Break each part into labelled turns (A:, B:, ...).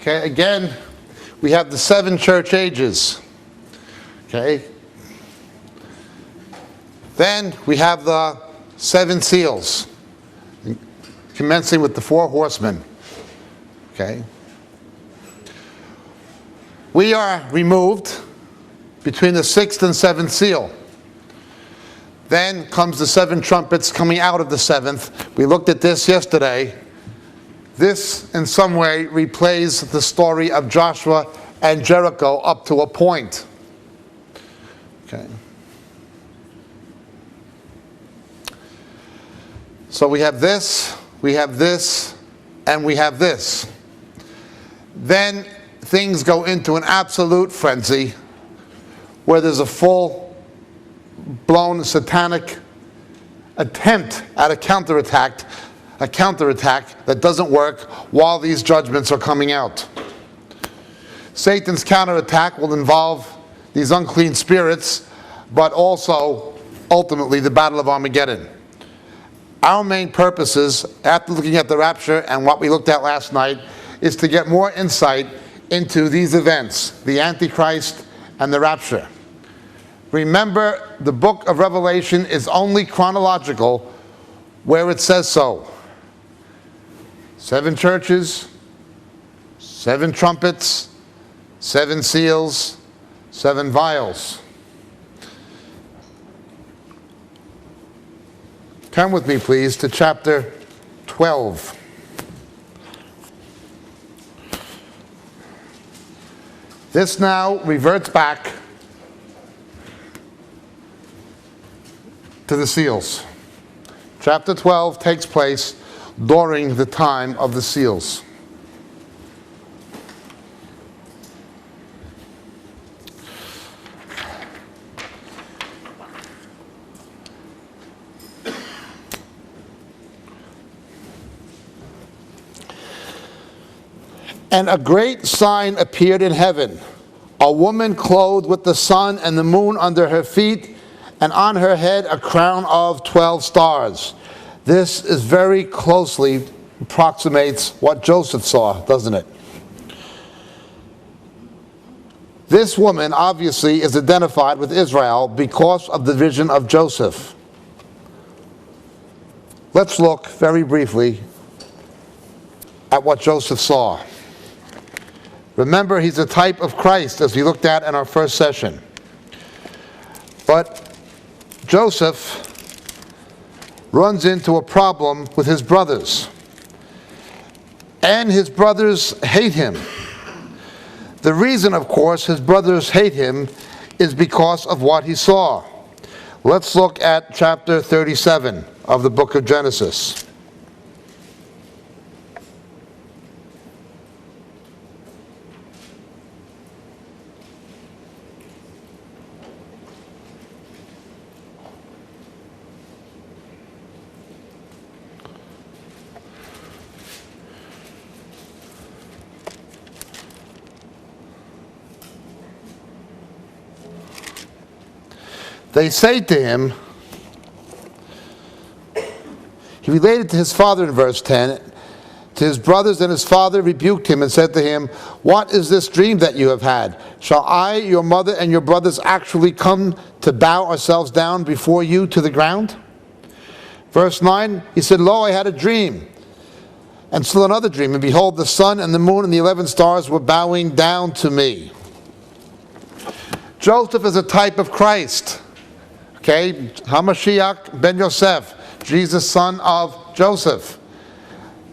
A: Okay, again, we have the 7 church ages. Okay. Then we have the 7 seals, commencing with the 4 horsemen. Okay. We are removed between the 6th and 7th seal. Then comes the 7 trumpets coming out of the 7th. We looked at this yesterday. This, in some way, replays the story of Joshua and Jericho up to a point. Okay. So we have this, and we have this. Then things go into an absolute frenzy where there's a full-blown satanic attempt at a counterattack that doesn't work while these judgments are coming out. Satan's counterattack will involve these unclean spirits, but also, ultimately, the Battle of Armageddon. Our main purposes, after looking at the rapture and what we looked at last night, is to get more insight into these events, the Antichrist and the rapture. Remember, the book of Revelation is only chronological where it says so. 7 churches, 7 trumpets, 7 seals, 7 vials. Turn with me, please, to chapter 12. This now reverts back to the seals. Chapter 12 takes place during the time of the seals. And a great sign appeared in heaven, a woman clothed with the sun and the moon under her feet, and on her head a crown of 12 stars. This is very closely approximates what Joseph saw, doesn't it? This woman obviously is identified with Israel because of the vision of Joseph. Let's look very briefly at what Joseph saw. Remember, he's a type of Christ, as we looked at in our first session. But Joseph runs into a problem with his brothers. And his brothers hate him. The reason, of course, his brothers hate him is because of what he saw. Let's look at chapter 37 of the book of Genesis. They say to him, he related to his father in verse 10, to his brothers, and his father rebuked him and said to him, "What is this dream that you have had? Shall I, your mother, and your brothers actually come to bow ourselves down before you to the ground?" Verse 9, he said, "Lo, I had a dream, and still another dream, and behold, the sun and the moon and the 11 stars were bowing down to me." Joseph is a type of Christ. Okay, Hamashiach ben Yosef, Jesus, son of Joseph.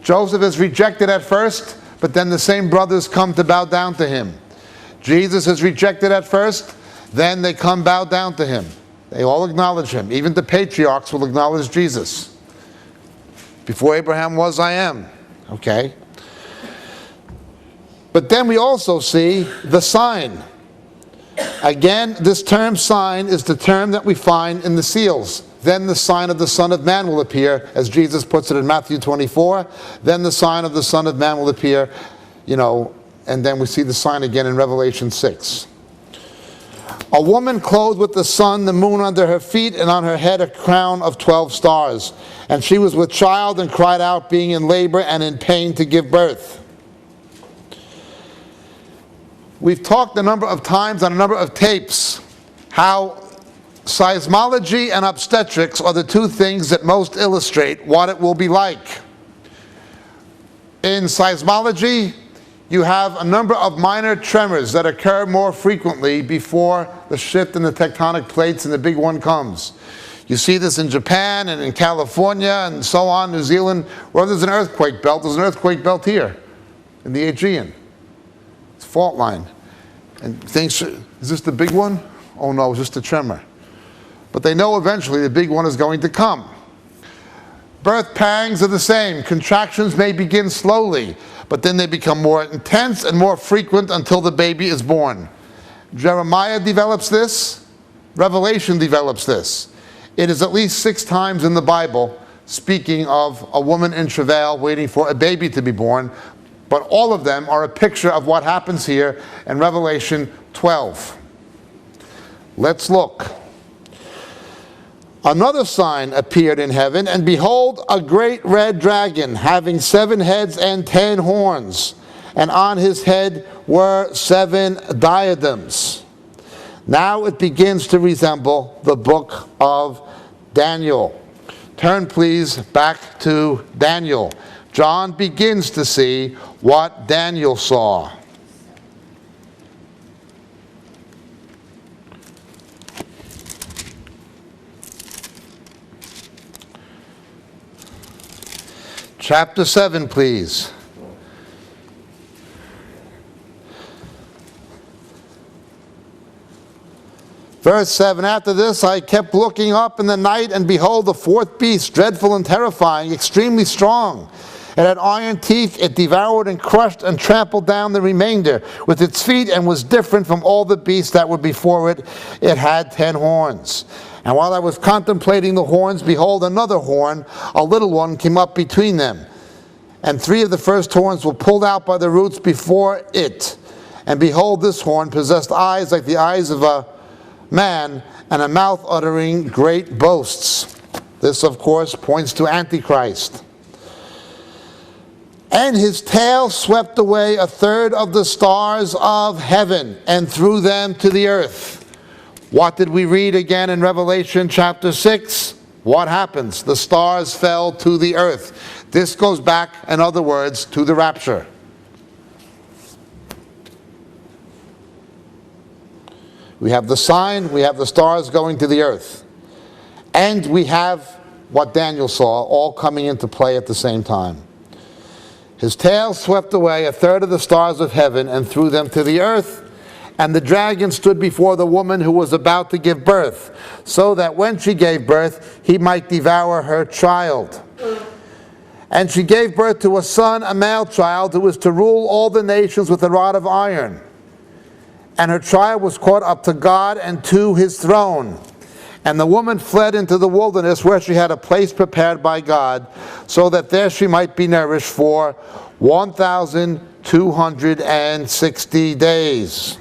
A: Joseph is rejected at first, but then the same brothers come to bow down to him. Jesus is rejected at first, then they come bow down to him. They all acknowledge him. Even the patriarchs will acknowledge Jesus. Before Abraham was, I am. Okay. But then we also see the sign. Again, this term sign is the term that we find in the seals. Then the sign of the Son of Man will appear, as Jesus puts it in Matthew 24. Then the sign of the Son of Man will appear, and then we see the sign again in Revelation 6. A woman clothed with the sun, the moon under her feet, and on her head a crown of 12 stars. And she was with child and cried out, being in labor and in pain to give birth. We've talked a number of times on a number of tapes how seismology and obstetrics are the two things that most illustrate what it will be like. In seismology, you have a number of minor tremors that occur more frequently before the shift in the tectonic plates and the big one comes. You see this in Japan and in California and so on, New Zealand, where there's an earthquake belt. There's an earthquake belt here in the Aegean. It's a fault line. And things, is this the big one? Oh no, it's just a tremor. But they know eventually the big one is going to come. Birth pangs are the same. Contractions may begin slowly, but then they become more intense and more frequent until the baby is born. Jeremiah develops this. Revelation develops this. It is at least 6 times in the Bible speaking of a woman in travail waiting for a baby to be born, but all of them are a picture of what happens here in Revelation 12. Let's look. Another sign appeared in heaven, and behold, a great red dragon, having 7 heads and 10 horns, and on his head were 7 diadems. Now it begins to resemble the book of Daniel. Turn please back to Daniel. John begins to see what Daniel saw. Chapter 7, please. Verse 7, after this I kept looking up in the night, and behold, the 4th beast, dreadful and terrifying, extremely strong. It had iron teeth. It devoured and crushed and trampled down the remainder with its feet, and was different from all the beasts that were before it. It had 10 horns. And while I was contemplating the horns, behold, another horn, a little one, came up between them. And 3 of the first horns were pulled out by the roots before it. And behold, this horn possessed eyes like the eyes of a man, and a mouth uttering great boasts. This, of course, points to Antichrist. And his tail swept away 1/3 of the stars of heaven, and threw them to the earth. What did we read again in Revelation chapter 6? What happens? The stars fell to the earth. This goes back, in other words, to the rapture. We have the sign, we have the stars going to the earth. And we have what Daniel saw all coming into play at the same time. His tail swept away 1/3 of the stars of heaven and threw them to the earth. And the dragon stood before the woman who was about to give birth, so that when she gave birth, he might devour her child. And she gave birth to a son, a male child, who was to rule all the nations with a rod of iron. And her child was caught up to God and to his throne. And the woman fled into the wilderness, where she had a place prepared by God, so that there she might be nourished for 1,260 days.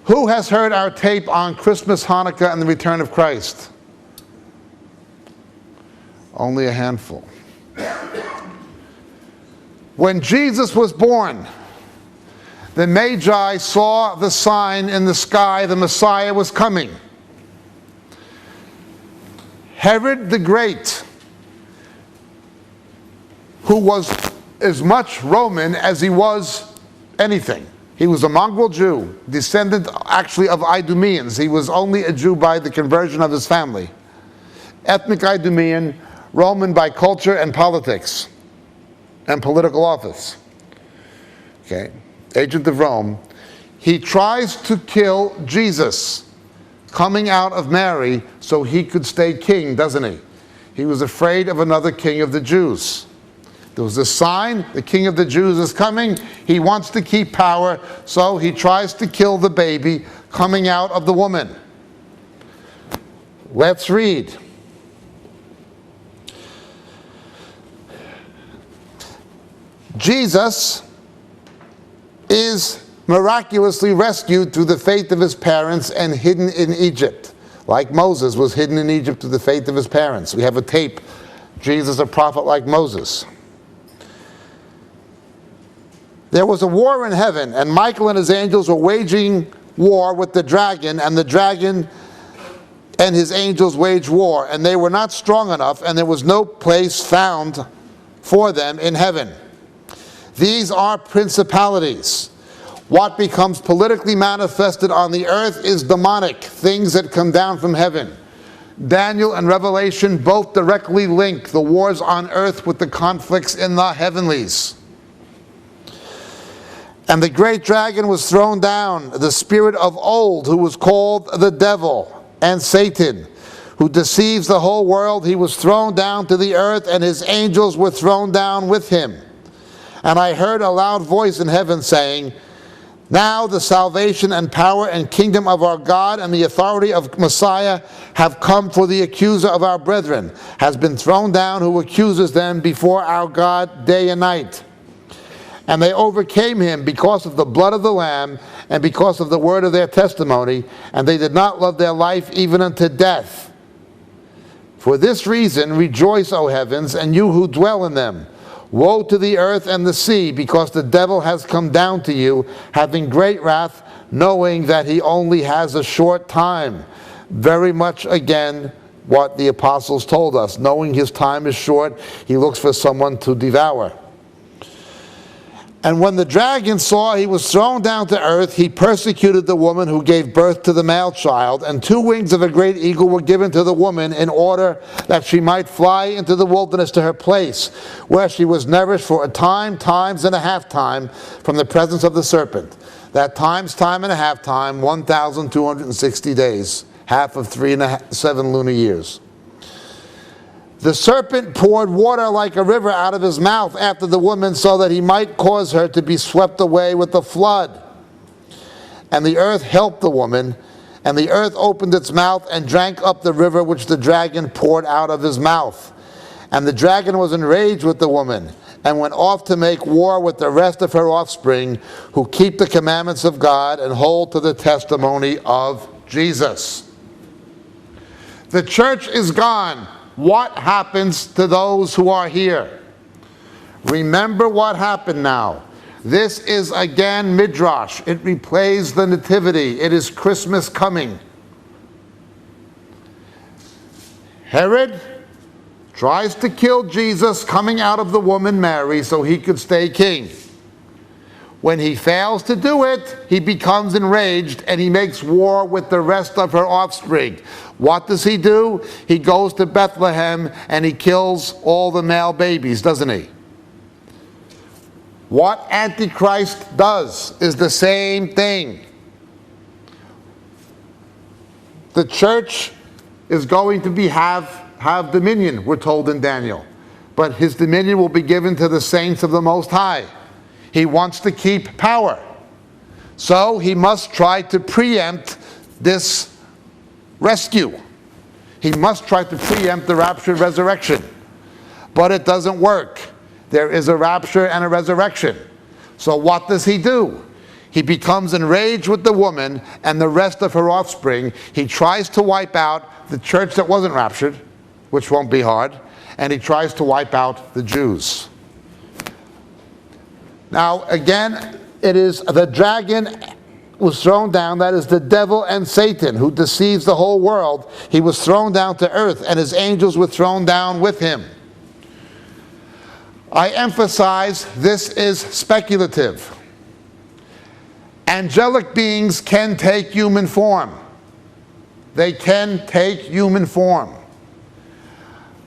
A: Who has heard our tape on Christmas, Hanukkah, and the return of Christ? Only a handful. When Jesus was born, the Magi saw the sign in the sky, the Messiah was coming. Herod the Great, who was as much Roman as he was anything. He was a mongrel Jew, descendant actually of Idumeans. He was only a Jew by the conversion of his family. Ethnic Idumean, Roman by culture and politics and political office. Okay, agent of Rome. He tries to kill Jesus coming out of Mary so he could stay king, doesn't he? He was afraid of another king of the Jews. There was a sign, the king of the Jews is coming. He wants to keep power, so he tries to kill the baby coming out of the woman. Let's read. Jesus is miraculously rescued through the faith of his parents and hidden in Egypt, like Moses was hidden in Egypt through the faith of his parents. We have a tape Jesus a prophet like Moses. There was a war in heaven, and Michael and his angels were waging war with the dragon, and the dragon and his angels waged war, and they were not strong enough, and there was no place found for them in heaven. These are principalities. What becomes politically manifested on the earth is demonic, things that come down from heaven. Daniel and Revelation both directly link the wars on earth with the conflicts in the heavenlies. And the great dragon was thrown down, the spirit of old, who was called the devil and Satan, who deceives the whole world. He was thrown down to the earth, and his angels were thrown down with him. And I heard a loud voice in heaven saying, now the salvation and power and kingdom of our God and the authority of Messiah have come, for the accuser of our brethren has been thrown down, who accuses them before our God day and night. And they overcame him because of the blood of the Lamb and because of the word of their testimony, and they did not love their life even unto death. For this reason rejoice, O heavens, and you who dwell in them. Woe to the earth and the sea, because the devil has come down to you, having great wrath, knowing that he only has a short time. Very much again what the apostles told us. Knowing his time is short, he looks for someone to devour. And when the dragon saw he was thrown down to earth, he persecuted the woman who gave birth to the male child, and 2 wings of a great eagle were given to the woman in order that she might fly into the wilderness to her place, where she was nourished for a time, times and a half time from the presence of the serpent. That times, time and a half time, 1,260 days, half of 7 lunar years. The serpent poured water like a river out of his mouth after the woman, so that he might cause her to be swept away with the flood. And the earth helped the woman, and the earth opened its mouth and drank up the river which the dragon poured out of his mouth. And the dragon was enraged with the woman, and went off to make war with the rest of her offspring, who keep the commandments of God and hold to the testimony of Jesus. The church is gone. What happens to those who are here? Remember what happened now. This is again Midrash. It replays the Nativity. It is Christmas coming. Herod tries to kill Jesus coming out of the woman Mary so he could stay king. When he fails to do it, he becomes enraged and he makes war with the rest of her offspring. What does he do? He goes to Bethlehem and he kills all the male babies, doesn't he? What Antichrist does is the same thing. The church is going to have dominion, we're told in Daniel. But his dominion will be given to the saints of the Most High. He wants to keep power. So he must try to preempt this rescue. He must try to preempt the rapture and resurrection. But it doesn't work. There is a rapture and a resurrection. So what does he do? He becomes enraged with the woman and the rest of her offspring. He tries to wipe out the church that wasn't raptured, which won't be hard, and he tries to wipe out the Jews. Now, again, it is the dragon was thrown down, that is the devil and Satan, who deceives the whole world. He was thrown down to earth, and his angels were thrown down with him. I emphasize this is speculative. Angelic beings can take human form. They can take human form.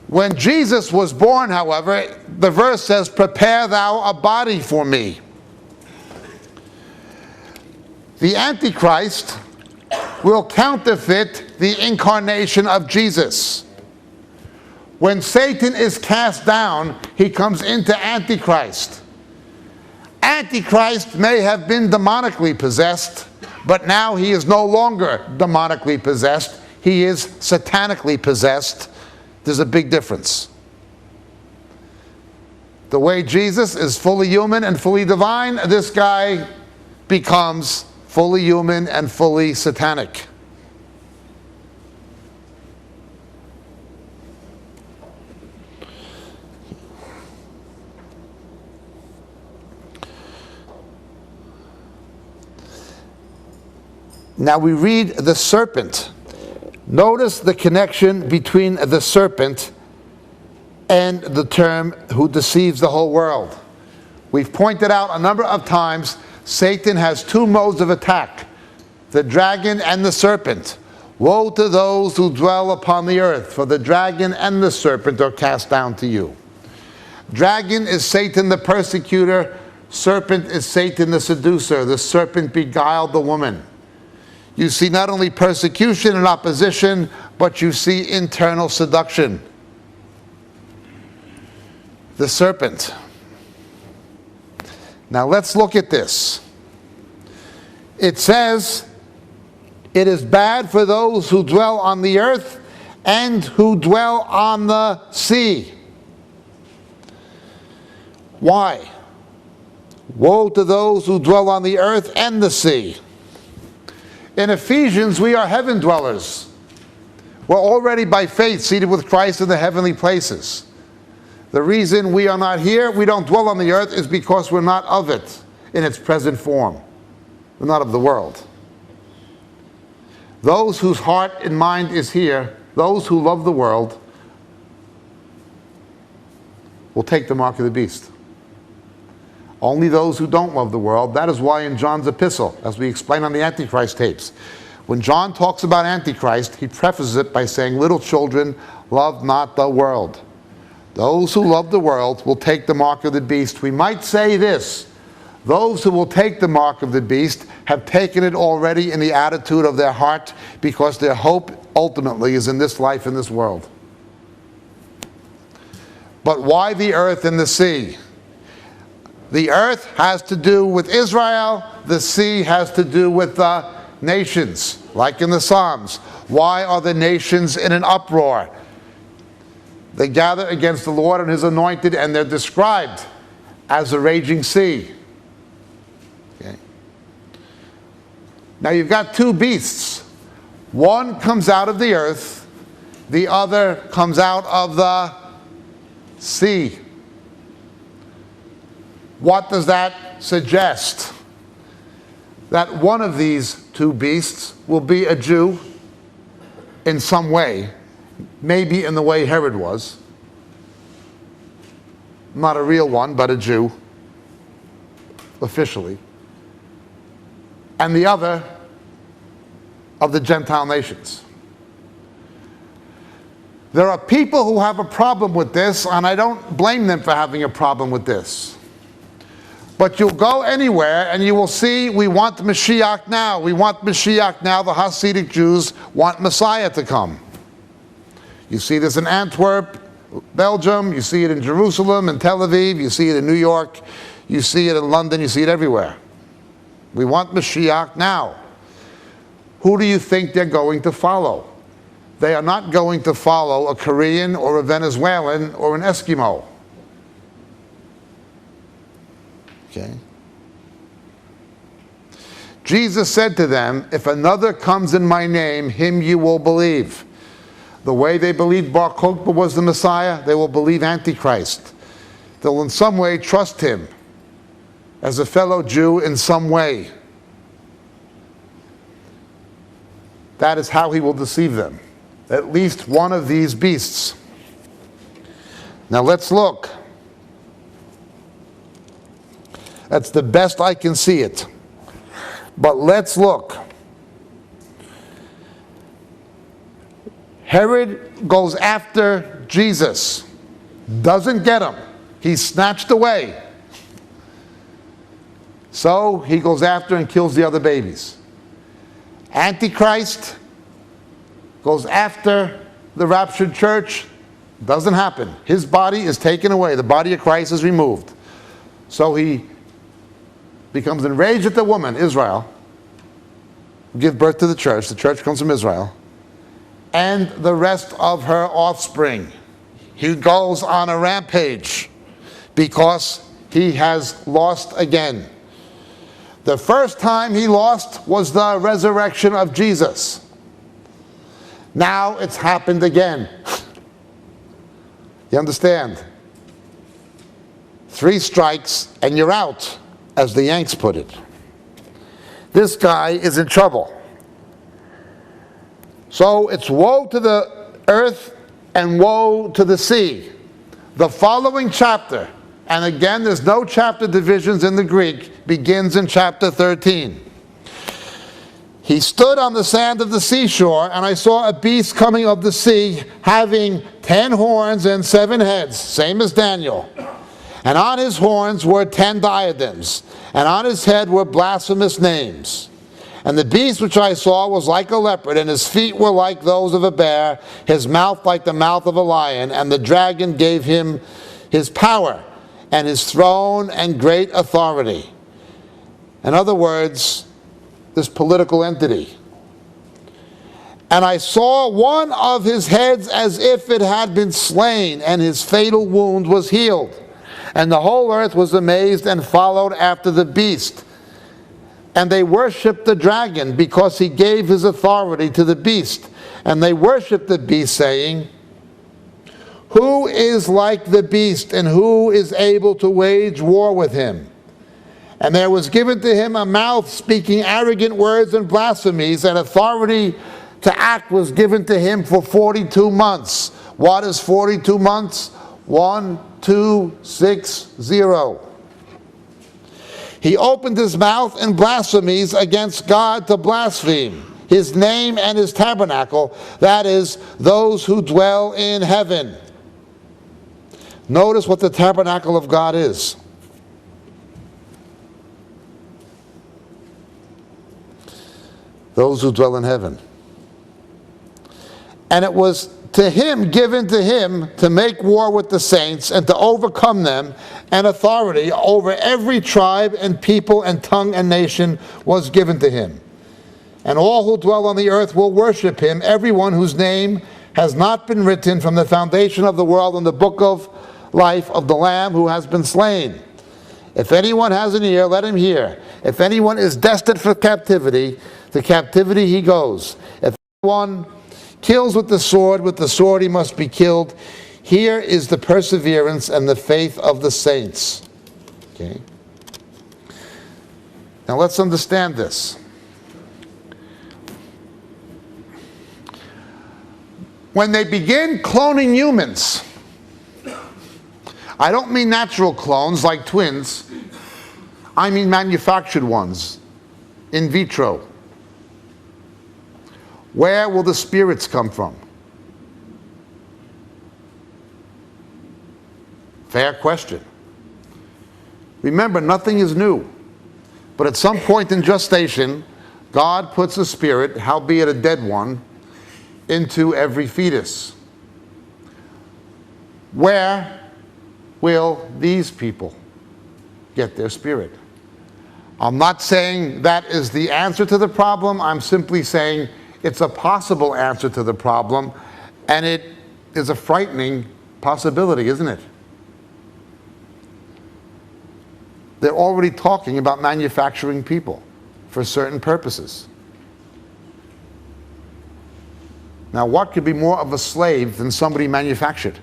A: When Jesus was born, however, the verse says, "Prepare thou a body for me." The Antichrist will counterfeit the incarnation of Jesus. When Satan is cast down, he comes into Antichrist. Antichrist may have been demonically possessed, but now he is no longer demonically possessed. He is satanically possessed. There's a big difference. The way Jesus is fully human and fully divine, this guy becomes fully human and fully satanic. Now we read the serpent. Notice the connection between the serpent and the term who deceives the whole world. We've pointed out a number of times Satan has two modes of attack, the dragon and the serpent. Woe to those who dwell upon the earth, for the dragon and the serpent are cast down to you. Dragon is Satan the persecutor, serpent is Satan the seducer. The serpent beguiled the woman. You see not only persecution and opposition, but you see internal seduction. The serpent. Now let's look at this. It says, it is bad for those who dwell on the earth and who dwell on the sea. Why? Woe to those who dwell on the earth and the sea. In Ephesians, we are heaven dwellers. We're already by faith seated with Christ in the heavenly places. The reason we are not here, we don't dwell on the earth, is because we're not of it in its present form. We're not of the world. Those whose heart and mind is here, those who love the world, will take the mark of the beast. Only those who don't love the world. That is why in John's epistle, as we explain on the Antichrist tapes, when John talks about Antichrist, he prefaces it by saying, little children, love not the world. Those who love the world will take the mark of the beast. We might say this, those who will take the mark of the beast have taken it already in the attitude of their heart, because their hope ultimately is in this life, in this world. But why the earth and the sea? The earth has to do with Israel, the sea has to do with the nations, like in the Psalms. Why are the nations in an uproar? They gather against the Lord and his anointed, and they're described as a raging sea. Okay. Now you've got two beasts. One comes out of the earth, the other comes out of the sea. What does that suggest? That one of these two beasts will be a Jew in some way, maybe in the way Herod was. Not a real one, but a Jew, officially. And the other of the Gentile nations. There are people who have a problem with this, and I don't blame them for having a problem with this. But you'll go anywhere and you will see, we want Mashiach now. We want Mashiach now. The Hasidic Jews want Messiah to come. You see this in Antwerp, Belgium. You see it in Jerusalem and Tel Aviv. You see it in New York. You see it in London. You see it everywhere. We want Mashiach now. Who do you think they're going to follow? They are not going to follow a Korean or a Venezuelan or an Eskimo. Okay. Jesus said to them, if another comes in my name, him you will believe. The way they believed Bar Kokhba was the Messiah, they will believe Antichrist. They'll in some way trust him as a fellow Jew in some way. That is how he will deceive them. At least one of these beasts. Now let's look. That's the best I can see it. But let's look. Herod goes after Jesus. Doesn't get him. He's snatched away. So he goes after and kills the other babies. Antichrist goes after the raptured church. Doesn't happen. His body is taken away. The body of Christ is removed. So he becomes enraged at the woman, Israel, who give birth to the church. The church comes from Israel. And the rest of her offspring. He goes on a rampage because he has lost again. The first time he lost was the resurrection of Jesus. Now it's happened again. You understand? 3 strikes and you're out, as the Yanks put it. This guy is in trouble. So it's woe to the earth and woe to the sea. The following chapter, and again there's no chapter divisions in the Greek, begins in chapter 13. He stood on the sand of the seashore, and I saw a beast coming of the sea, having 10 horns and 7 heads, same as Daniel. And on his horns were 10 diadems, and on his head were blasphemous names. And the beast which I saw was like a leopard, and his feet were like those of a bear, his mouth like the mouth of a lion. And the dragon gave him his power, and his throne, and great authority. In other words, this political entity. And I saw one of his heads as if it had been slain, and his fatal wound was healed. And the whole earth was amazed and followed after the beast. And they worshipped the dragon, because he gave his authority to the beast. And they worshipped the beast, saying, "Who is like the beast, and who is able to wage war with him?" And there was given to him a mouth speaking arrogant words and blasphemies, and authority to act was given to him for 42 months. What is 42 months? 1, 2, 6, 0. He opened his mouth in blasphemies against God to blaspheme his name and his tabernacle, that is, those who dwell in heaven. Notice what the tabernacle of God is. Those who dwell in heaven. And it was to him, given to him, to make war with the saints and to overcome them, and authority over every tribe and people and tongue and nation was given to him. And all who dwell on the earth will worship him, everyone whose name has not been written from the foundation of the world in the book of life of the Lamb who has been slain. If anyone has an ear, let him hear. If anyone is destined for captivity, to captivity he goes. If anyone kills with the sword he must be killed. Here is the perseverance and the faith of the saints. Okay. Now let's understand this. When they begin cloning humans, I don't mean natural clones like twins, I mean manufactured ones, in vitro. Where will the spirits come from? Fair question. Remember, nothing is new. But at some point in gestation, God puts a spirit, howbeit a dead one, into every fetus. Where will these people get their spirit? I'm not saying that is the answer to the problem. I'm simply saying it's a possible answer to the problem, and it is a frightening possibility, isn't it? They're already talking about manufacturing people for certain purposes. Now, what could be more of a slave than somebody manufactured?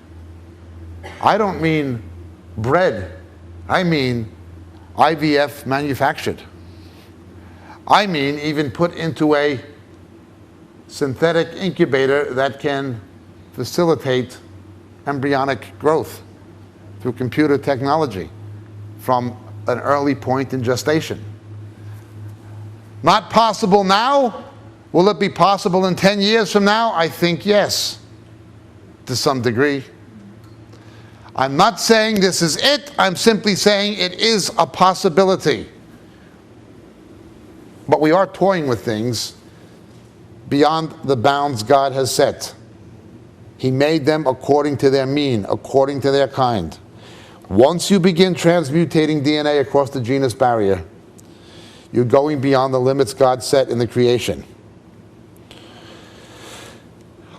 A: I don't mean bred. I mean IVF manufactured. I mean even put into a synthetic incubator that can facilitate embryonic growth through computer technology from an early point in gestation. Not possible now. Will it be possible in 10 years from now? I think yes, to some degree. I'm not saying this is it. I'm simply saying it is a possibility. But we are toying with things beyond the bounds God has set. He made them according to their mean, according to their kind. Once you begin transmutating DNA across the genus barrier, you're going beyond the limits God set in the creation.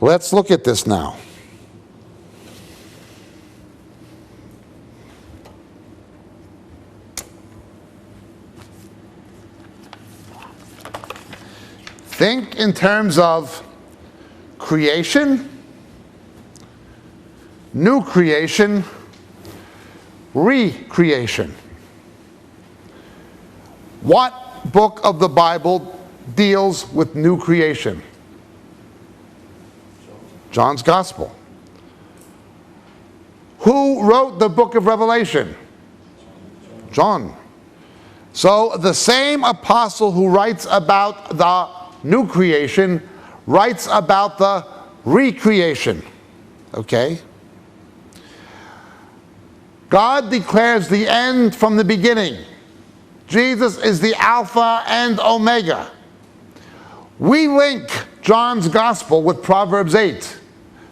A: Let's look at this now. Think in terms of creation, new creation, recreation. What book of the Bible deals with new creation? John's Gospel. Who wrote the book of Revelation? John. So the same apostle who writes about the new creation writes about the recreation. Okay? God declares the end from the beginning. Jesus is the Alpha and Omega. We link John's Gospel with Proverbs 8.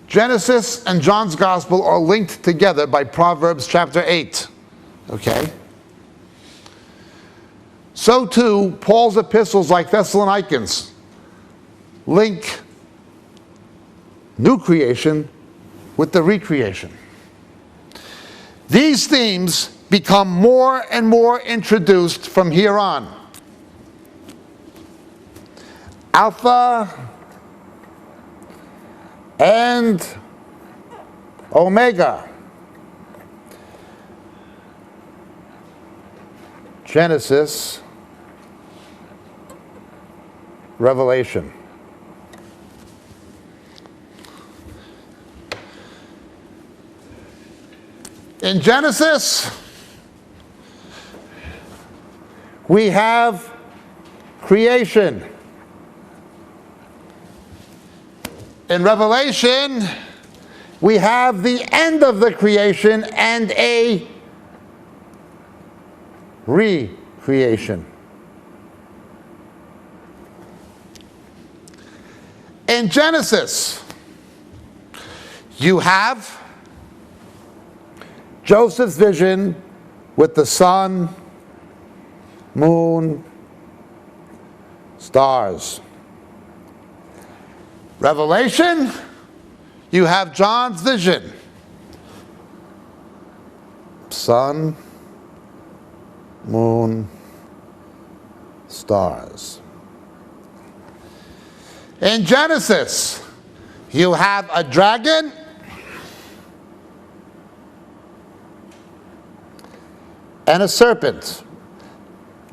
A: Genesis and John's Gospel are linked together by Proverbs chapter 8. Okay? So too, Paul's epistles like Thessalonians link new creation with the recreation. These themes become more and more introduced from here on. Alpha and Omega. Genesis, Revelation. In Genesis, we have creation. In Revelation, we have the end of the creation and a recreation. In Genesis, you have Joseph's vision with the sun, moon, stars. Revelation, you have John's vision. Sun, moon, stars. In Genesis, you have a dragon and a serpent.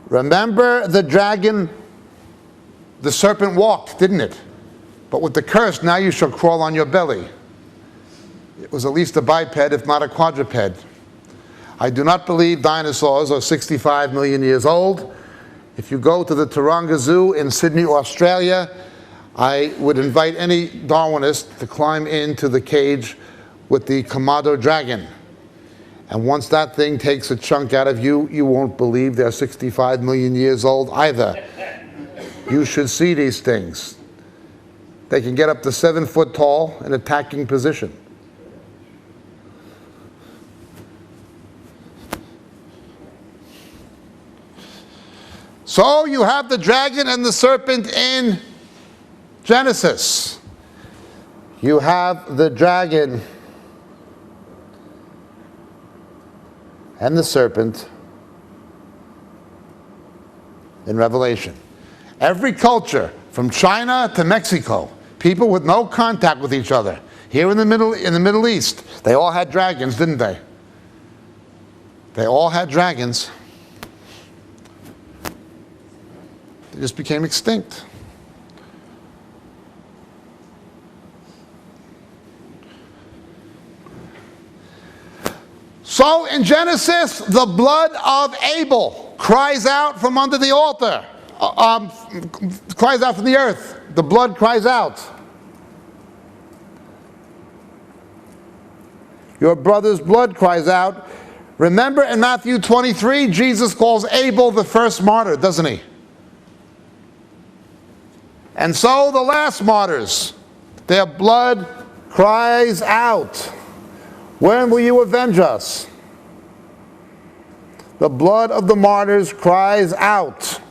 A: Remember the dragon, the serpent walked, didn't it? But with the curse, now you shall crawl on your belly. It was at least a biped, if not a quadruped. I do not believe dinosaurs are 65 million years old. If you go to the Taronga Zoo in Sydney, Australia, I would invite any Darwinist to climb into the cage with the Komodo dragon. And once that thing takes a chunk out of you, you won't believe they're 65 million years old either. You should see these things. They can get up to 7 foot tall in attacking position. So you have the dragon and the serpent in Genesis. You have the dragon and the serpent in Revelation. Every culture, from China to Mexico, people with no contact with each other. Here in the Middle East, they all had dragons, didn't they? They all had dragons. They just became extinct. So in Genesis, the blood of Abel cries out from under the altar, cries out from the earth. The blood cries out. Your brother's blood cries out. Remember in Matthew 23, Jesus calls Abel the first martyr, doesn't he? And so the last martyrs, their blood cries out. When will you avenge us? The blood of the martyrs cries out.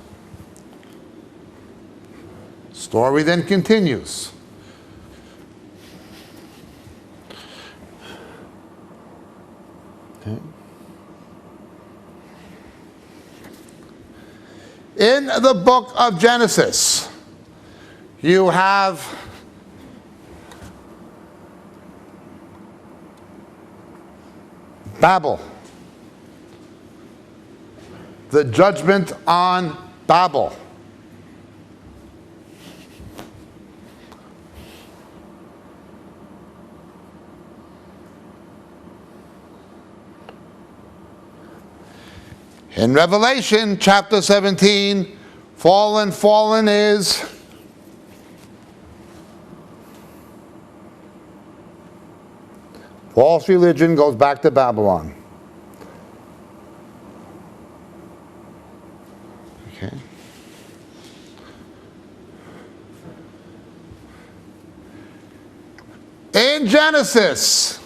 A: Story then continues. Okay. In the book of Genesis, you have Babel, the judgment on Babel. In Revelation chapter 17, fallen is false religion, goes back to Babylon. Okay. In Genesis,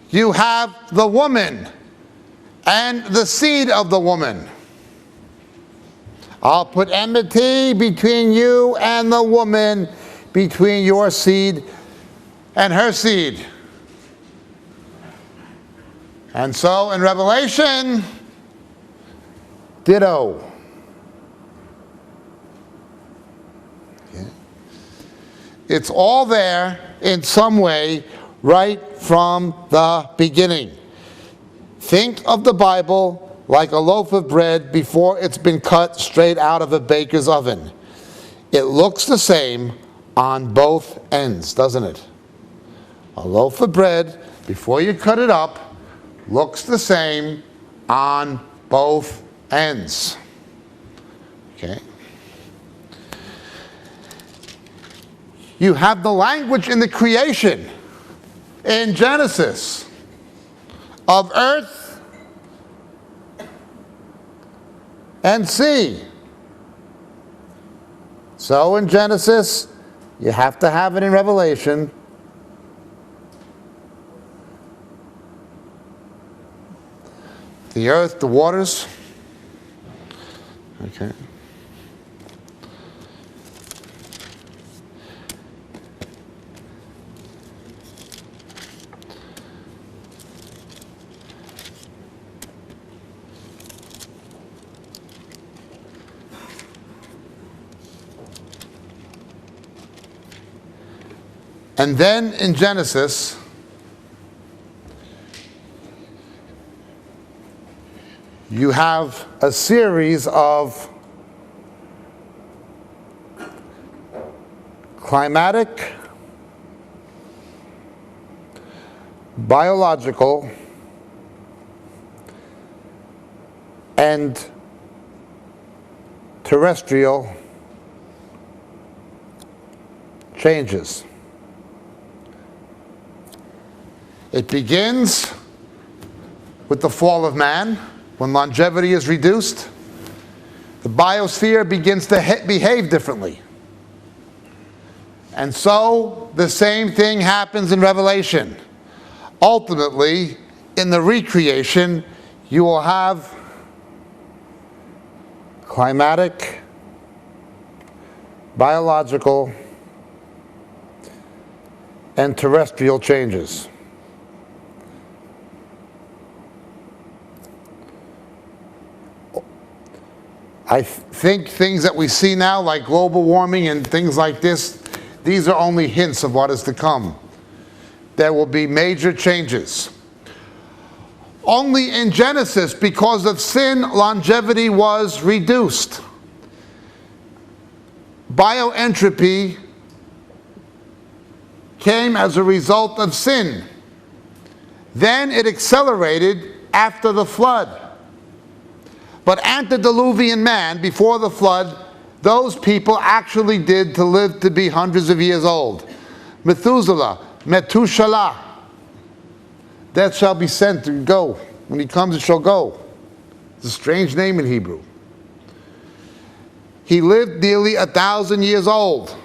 A: you have the woman and the seed of the woman. I'll put enmity between you and the woman, between your seed and her seed. And so in Revelation, ditto. Okay. It's all there in some way right from the beginning. Think of the Bible like a loaf of bread before it's been cut straight out of a baker's oven. It looks the same on both ends, doesn't it? A loaf of bread, before you cut it up, looks the same on both ends. Okay? You have the language in the creation in Genesis of earth and sea. So in Genesis, you have to have it in Revelation. The earth, the waters. Okay. And then in Genesis, you have a series of climatic, biological, and terrestrial changes. It begins with the fall of man, when longevity is reduced. The biosphere begins to behave differently. And so the same thing happens in Revelation. Ultimately, in the recreation, you will have climatic, biological, and terrestrial changes. I think things that we see now, like global warming and things like this, these are only hints of what is to come. There will be major changes. Only in Genesis, because of sin, longevity was reduced. Bioentropy came as a result of sin. Then it accelerated after the flood. But antediluvian man, before the flood, those people actually did to live to be hundreds of years old. Methuselah, Metushalah, that shall be sent to go. When he comes, it shall go. It's a strange name in Hebrew. He lived nearly 1,000 years old.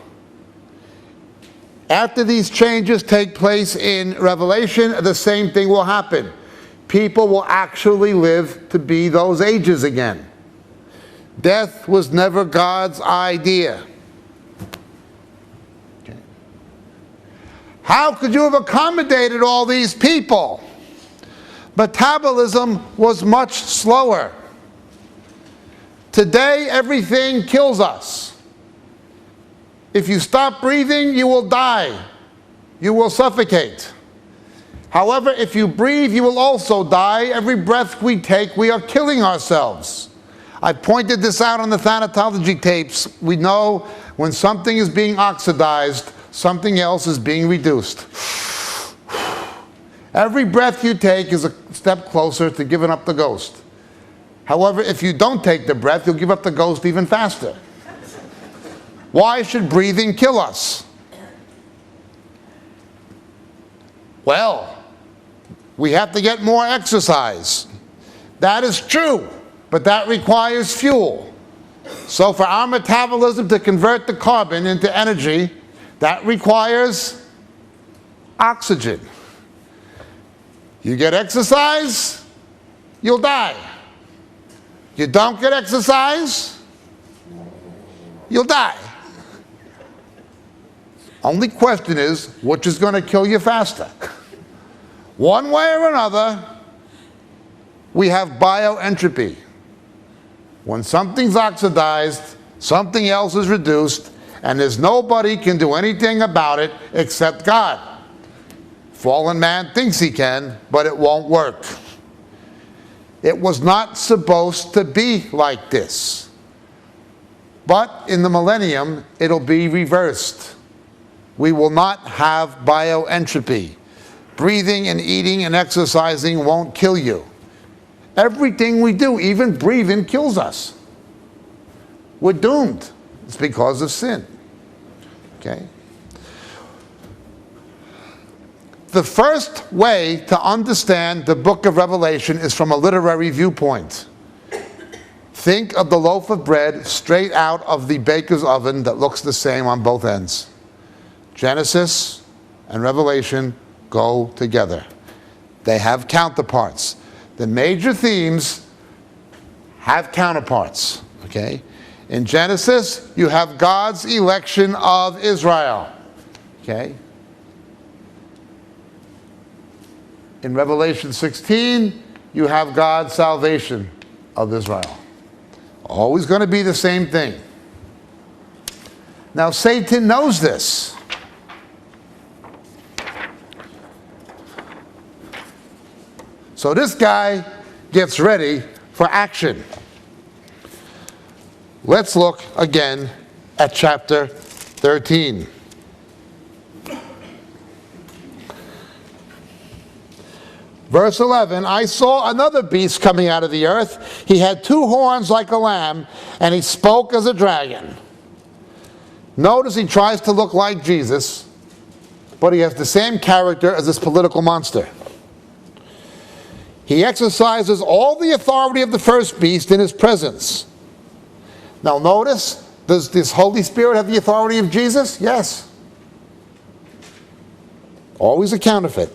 A: After these changes take place in Revelation, the same thing will happen. People will actually live to be those ages again. Death was never God's idea. Okay. How could you have accommodated all these people? Metabolism was much slower. Today, everything kills us. If you stop breathing, you will die. You will suffocate. However, if you breathe, you will also die. Every breath we take, we are killing ourselves. I pointed this out on the thanatology tapes. We know when something is being oxidized, something else is being reduced. Every breath you take is a step closer to giving up the ghost. However, if you don't take the breath, you'll give up the ghost even faster. Why should breathing kill us? Well, we have to get more exercise. That is true, but that requires fuel. So for our metabolism to convert the carbon into energy, that requires oxygen. You get exercise, you'll die. You don't get exercise, you'll die. Only question is, which is going to kill you faster? One way or another, we have bioentropy. When something's oxidized, something else is reduced, and there's nobody can do anything about it except God. Fallen man thinks he can, but it won't work. It was not supposed to be like this. But in the millennium, it'll be reversed. We will not have bioentropy. Breathing and eating and exercising won't kill you. Everything we do, even breathing, kills us. We're doomed. It's because of sin. Okay? The first way to understand the book of Revelation is from a literary viewpoint. Think of the loaf of bread straight out of the baker's oven that looks the same on both ends. Genesis and Revelation go together. They have counterparts. The major themes have counterparts. Okay? In Genesis, you have God's election of Israel. Okay? In Revelation 16, you have God's salvation of Israel. Always going to be the same thing. Now, Satan knows this. So this guy gets ready for action. Let's look again at chapter 13. Verse 11, I saw another beast coming out of the earth. He had two horns like a lamb, and he spoke as a dragon. Notice he tries to look like Jesus, but he has the same character as this political monster. He exercises all the authority of the first beast in his presence. Now notice, does this Holy Spirit have the authority of Jesus? Yes. Always a counterfeit.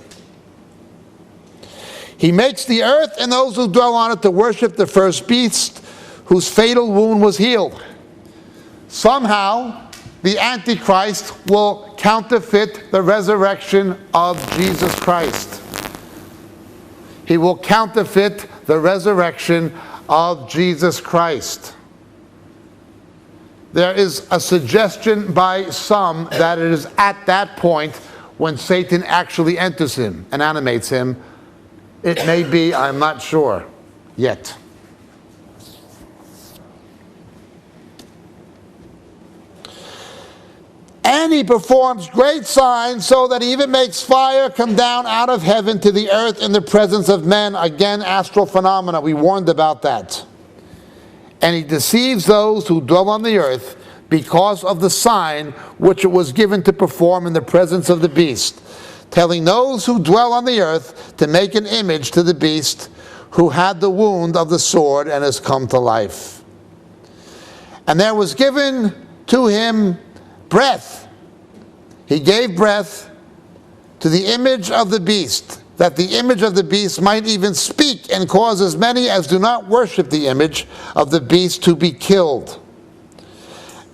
A: He makes the earth and those who dwell on it to worship the first beast whose fatal wound was healed. Somehow, the Antichrist will counterfeit the resurrection of Jesus Christ. He will counterfeit the resurrection of Jesus Christ. There is a suggestion by some that it is at that point when Satan actually enters him and animates him. It may be, I'm not sure yet. And he performs great signs so that he even makes fire come down out of heaven to the earth in the presence of men. Again, astral phenomena. We warned about that. And he deceives those who dwell on the earth because of the sign which it was given to perform in the presence of the beast, telling those who dwell on the earth to make an image to the beast who had the wound of the sword and has come to life. And there was given to him breath. He gave breath to the image of the beast, that the image of the beast might even speak and cause as many as do not worship the image of the beast to be killed.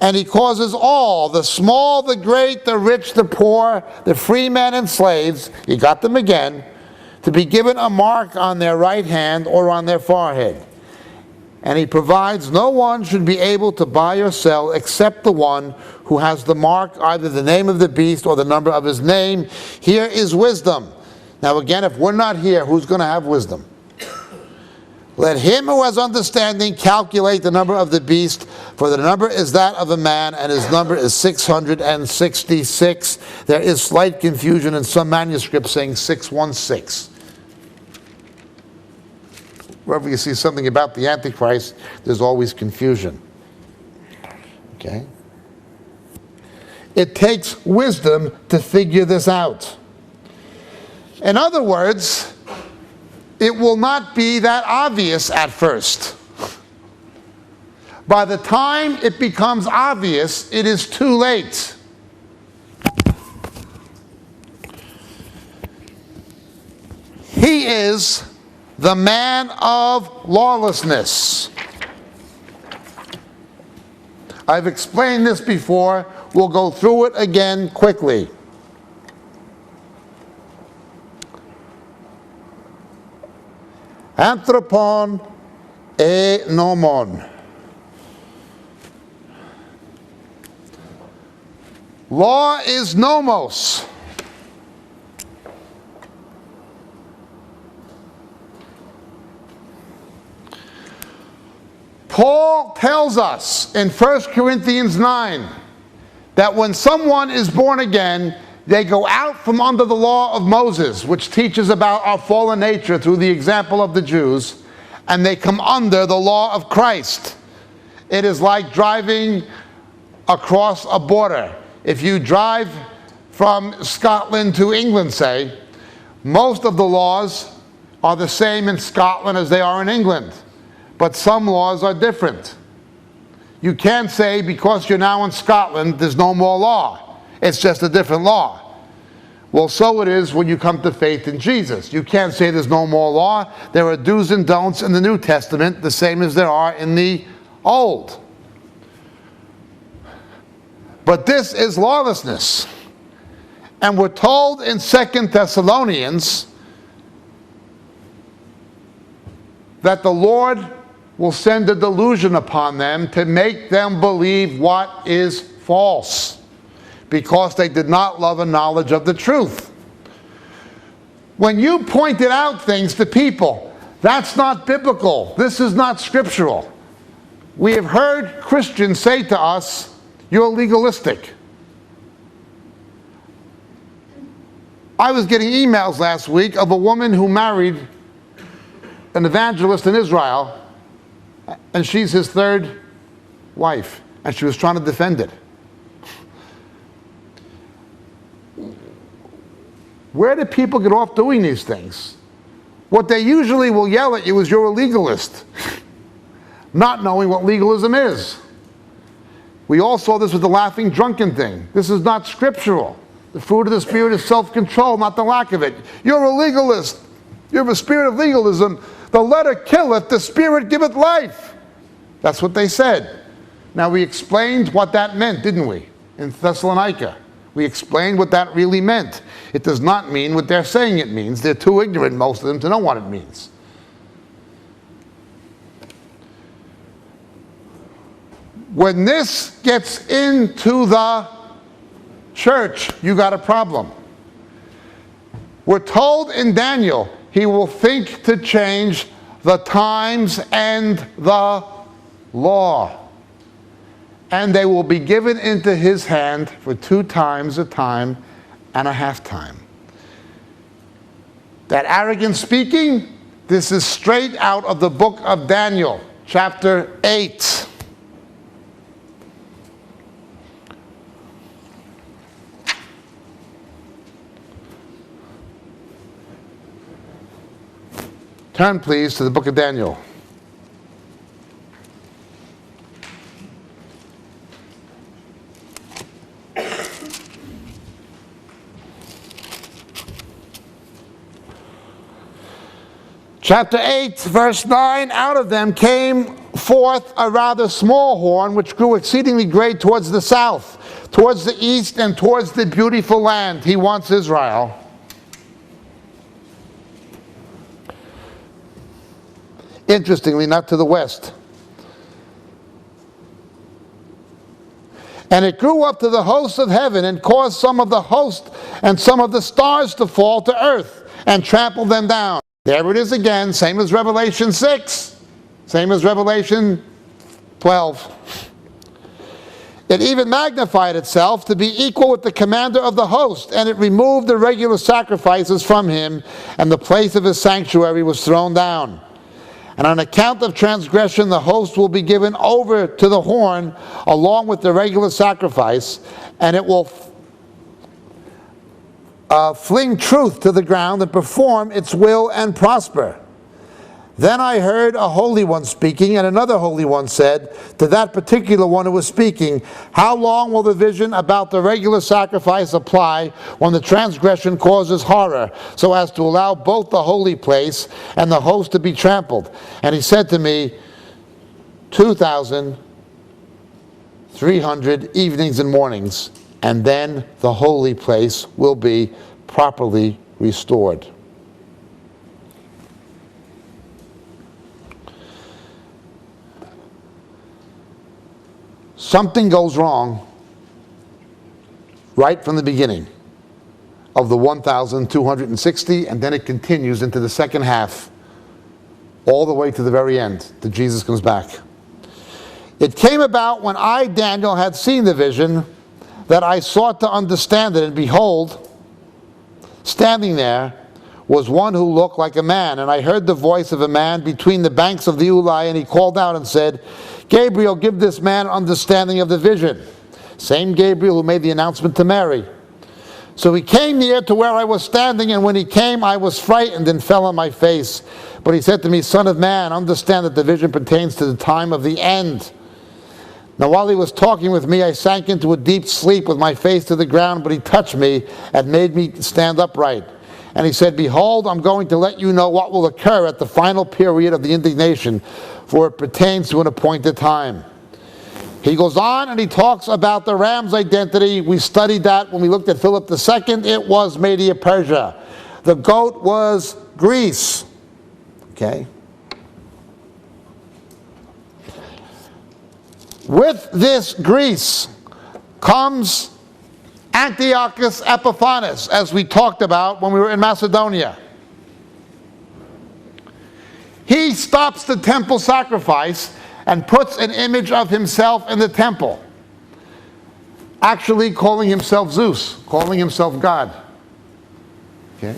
A: And he causes all, the small, the great, the rich, the poor, the free men and slaves, he got them again, to be given a mark on their right hand or on their forehead. And he provides no one should be able to buy or sell except the one who has the mark, either the name of the beast or the number of his name. Here is wisdom. Now again, if we're not here, who's going to have wisdom? Let him who has understanding calculate the number of the beast, for the number is that of a man, and his number is 666. There is slight confusion in some manuscripts saying 616. Wherever you see something about the Antichrist, there's always confusion. Okay? It takes wisdom to figure this out. In other words, it will not be that obvious at first. By the time it becomes obvious, it is too late. He is the man of lawlessness. I've explained this before. We'll go through it again quickly. Anthropon e nomon. Law is nomos. Paul tells us in 1 Corinthians 9 that when someone is born again, they go out from under the law of Moses, which teaches about our fallen nature through the example of the Jews, and they come under the law of Christ. It is like driving across a border. If you drive from Scotland to England, say, most of the laws are the same in Scotland as they are in England, but some laws are different. You can't say because you're now in Scotland, there's no more law. It's just a different law. Well, so it is when you come to faith in Jesus. You can't say there's no more law. There are do's and don'ts in the New Testament, the same as there are in the Old. But this is lawlessness. And we're told in 2 Thessalonians that the Lord will send a delusion upon them to make them believe what is false, because they did not love a knowledge of the truth. When you pointed out things to people, that's not biblical. This is not scriptural. We have heard Christians say to us, you're legalistic. I was getting emails last week of a woman who married an evangelist in Israel, and she's his third wife, and she was trying to defend it. Where do people get off doing these things? What they usually will yell at you is you're a legalist, not knowing what legalism is. We all saw this with the laughing drunken thing. This is not scriptural. The fruit of the Spirit is self-control, not the lack of it. You're a legalist. You have a spirit of legalism. The letter killeth, the Spirit giveth life. That's what they said. Now, we explained what that meant, didn't we, in Thessalonica? We explained what that really meant. It does not mean what they're saying it means. They're too ignorant, most of them, to know what it means. When this gets into the church, you got a problem. We're told in Daniel, he will think to change the times and the law, and they will be given into his hand for 2 times a time and a half time. That arrogant speaking, this is straight out of the book of Daniel, chapter 8. Turn, please, to the book of Daniel. Chapter 8, verse 9, out of them came forth a rather small horn, which grew exceedingly great towards the south, towards the east, and towards the beautiful land. He wants Israel. Interestingly, not to the west. And it grew up to the hosts of heaven, and caused some of the host and some of the stars to fall to earth, and trampled them down. There it is again, same as Revelation 6, same as Revelation 12. It even magnified itself to be equal with the commander of the host, and it removed the regular sacrifices from him, and the place of his sanctuary was thrown down. And on account of transgression, the host will be given over to the horn along with the regular sacrifice, and it will fling truth to the ground and perform its will and prosper. Then I heard a holy one speaking, and another holy one said to that particular one who was speaking, how long will the vision about the regular sacrifice apply when the transgression causes horror, so as to allow both the holy place and the host to be trampled? And he said to me, 2,300 evenings and mornings, and then the holy place will be properly restored. Something goes wrong right from the beginning of the 1,260, and then it continues into the second half, all the way to the very end, till Jesus comes back. It came about when I, Daniel, had seen the vision, that I sought to understand it, and behold, standing there was one who looked like a man, and I heard the voice of a man between the banks of the Ulai, and he called out and said, Gabriel, give this man understanding of the vision. Same Gabriel who made the announcement to Mary. So he came near to where I was standing, and when he came, I was frightened and fell on my face. But he said to me, Son of man, understand that the vision pertains to the time of the end. Now while he was talking with me, I sank into a deep sleep with my face to the ground, but he touched me and made me stand upright. And he said, Behold, I'm going to let you know what will occur at the final period of the indignation, for it pertains to an appointed time. He goes on and he talks about the ram's identity. We studied that when we looked at Philip II. It was Media Persia. The goat was Greece. Okay? With this Greece comes Antiochus Epiphanes, as we talked about when we were in Macedonia. He stops the temple sacrifice and puts an image of himself in the temple, actually calling himself Zeus, calling himself God. Okay?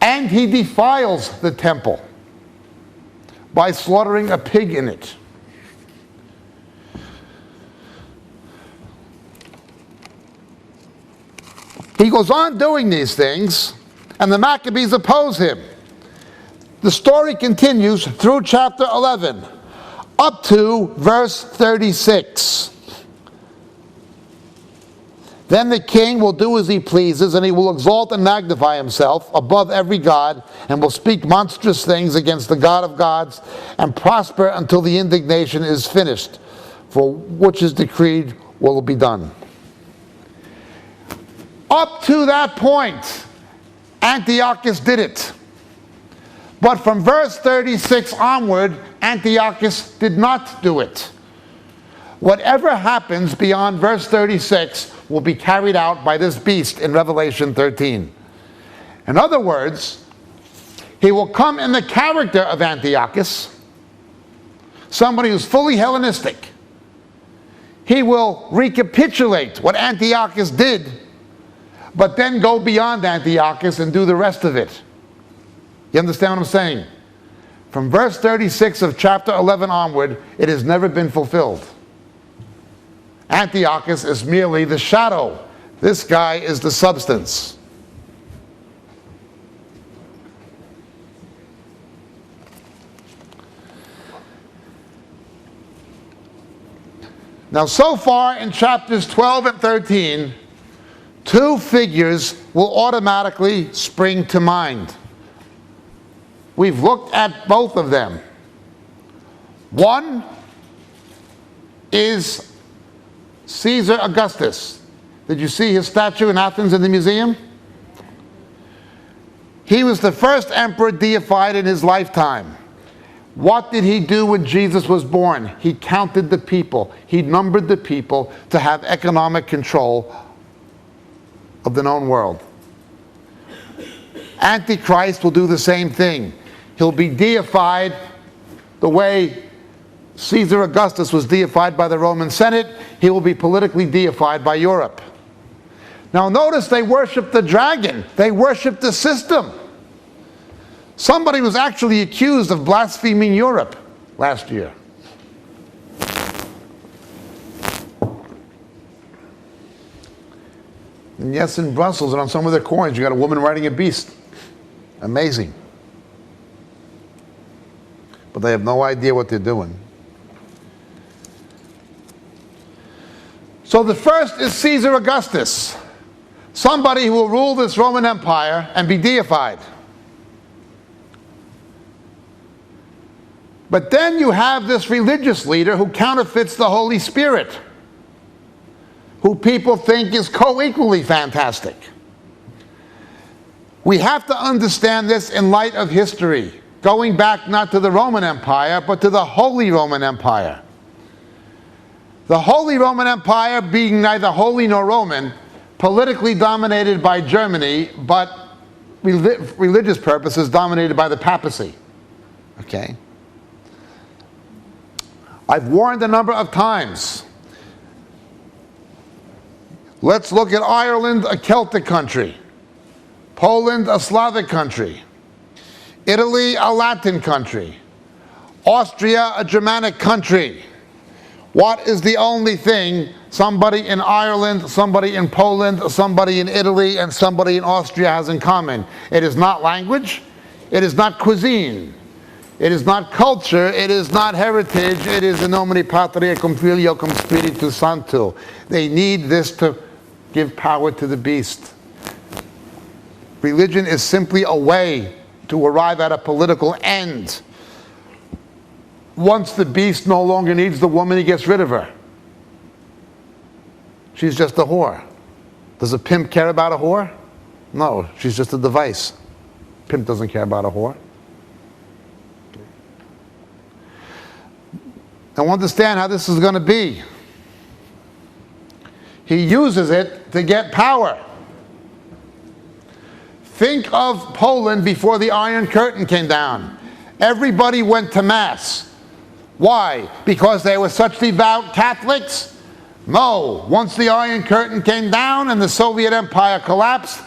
A: And he defiles the temple by slaughtering a pig in it. He goes on doing these things, and the Maccabees oppose him. The story continues through chapter 11, up to verse 36. Then the king will do as he pleases, and he will exalt and magnify himself above every god, and will speak monstrous things against the God of gods, and prosper until the indignation is finished, for which is decreed will be done. Up to that point, Antiochus did it. But from verse 36 onward, Antiochus did not do it. Whatever happens beyond verse 36 will be carried out by this beast in Revelation 13. In other words, he will come in the character of Antiochus, somebody who's fully Hellenistic. He will recapitulate what Antiochus did, but then go beyond Antiochus and do the rest of it. You understand what I'm saying? From verse 36 of chapter 11 onward, it has never been fulfilled. Antiochus is merely the shadow. This guy is the substance. Now, so far in chapters 12 and 13, two figures will automatically spring to mind. We've looked at both of them. One is Caesar Augustus. Did you see his statue in Athens in the museum? He was the first emperor deified in his lifetime. What did he do when Jesus was born? He counted the people. He numbered the people to have economic control of the known world. Antichrist will do the same thing. He'll be deified the way Caesar Augustus was deified by the Roman Senate. He will be politically deified by Europe. Now notice they worship the dragon. They worship the system. Somebody was actually accused of blaspheming Europe last year. And yes, in Brussels and on some of their coins, you got a woman riding a beast. Amazing. But they have no idea what they're doing. So the first is Caesar Augustus, somebody who will rule this Roman Empire and be deified. But then you have this religious leader who counterfeits the Holy Spirit, who people think is co-equally fantastic. We have to understand this in light of history, going back not to the Roman Empire, but to the Holy Roman Empire. The Holy Roman Empire, being neither holy nor Roman, politically dominated by Germany, but religious purposes dominated by the papacy. Okay? I've warned a number of times. Let's look at Ireland, a Celtic country. Poland, a Slavic country. Italy, a Latin country. Austria, a Germanic country. What is the only thing somebody in Ireland, somebody in Poland, somebody in Italy, and somebody in Austria has in common? It is not language. It is not cuisine. It is not culture. It is not heritage. It is in nomine Patri cum Filio cum Spiritus Sancto. They need this to give power to the beast. Religion is simply a way to arrive at a political end. Once the beast no longer needs the woman, he gets rid of her. She's just a whore. Does a pimp care about a whore? No, she's just a device. Pimp doesn't care about a whore. Now understand how this is going to be. He uses it to get power. Think of Poland before the Iron Curtain came down. Everybody went to Mass. Why? Because they were such devout Catholics? No. Once the Iron Curtain came down and the Soviet Empire collapsed,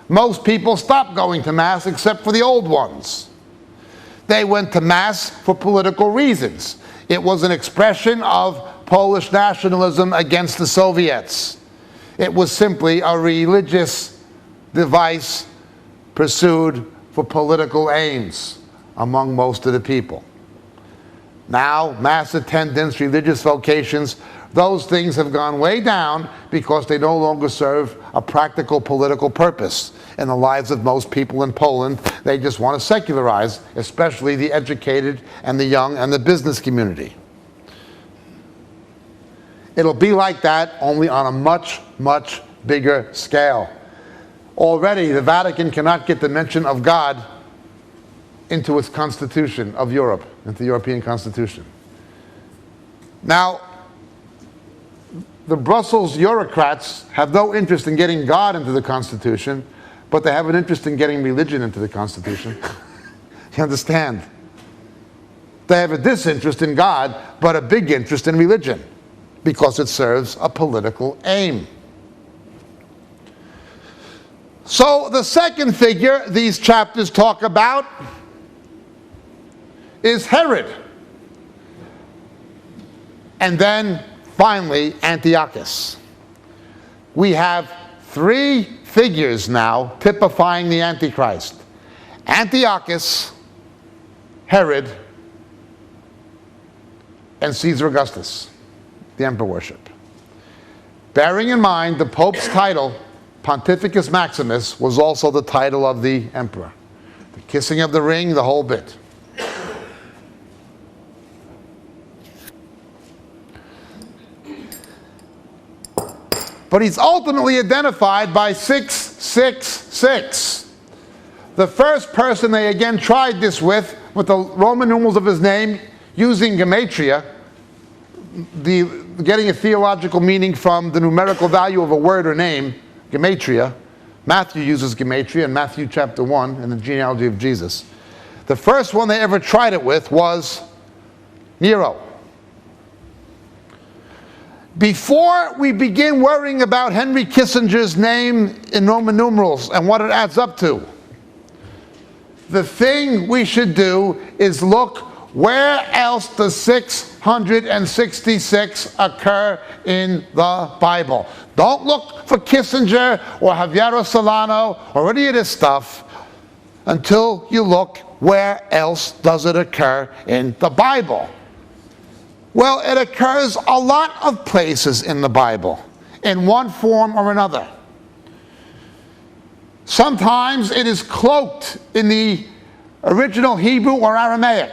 A: most people stopped going to Mass except for the old ones. They went to Mass for political reasons. It was an expression of Polish nationalism against the Soviets. It was simply a religious device pursued for political aims among most of the people. Now, mass attendance, religious vocations, those things have gone way down because they no longer serve a practical political purpose in the lives of most people in Poland. They just want to secularize, especially the educated and the young and the business community. It'll be like that, only on a much, much bigger scale. Already, the Vatican cannot get the mention of God into its constitution of Europe, into the European Constitution. Now, the Brussels bureaucrats have no interest in getting God into the Constitution, but they have an interest in getting religion into the Constitution. You understand? They have a disinterest in God, but a big interest in religion, because it serves a political aim. So the second figure these chapters talk about is Herod. And then, finally, Antiochus. We have three figures now typifying the Antichrist. Antiochus, Herod, and Caesar Augustus, the emperor worship. Bearing in mind the Pope's title, Pontificus Maximus, was also the title of the emperor. The kissing of the ring, the whole bit. But he's ultimately identified by 666. The first person they again tried this with the Roman numerals of his name, using gematria, getting a theological meaning from the numerical value of a word or name, gematria. Matthew uses gematria in Matthew chapter 1 in the genealogy of Jesus. The first one they ever tried it with was Nero. Before we begin worrying about Henry Kissinger's name in Roman numerals and what it adds up to, the thing we should do is look where else does 666 occur in the Bible. Don't look for Kissinger or Javier Solano or any of this stuff until you look where else does it occur in the Bible. Well, it occurs a lot of places in the Bible, in one form or another. Sometimes it is cloaked in the original Hebrew or Aramaic.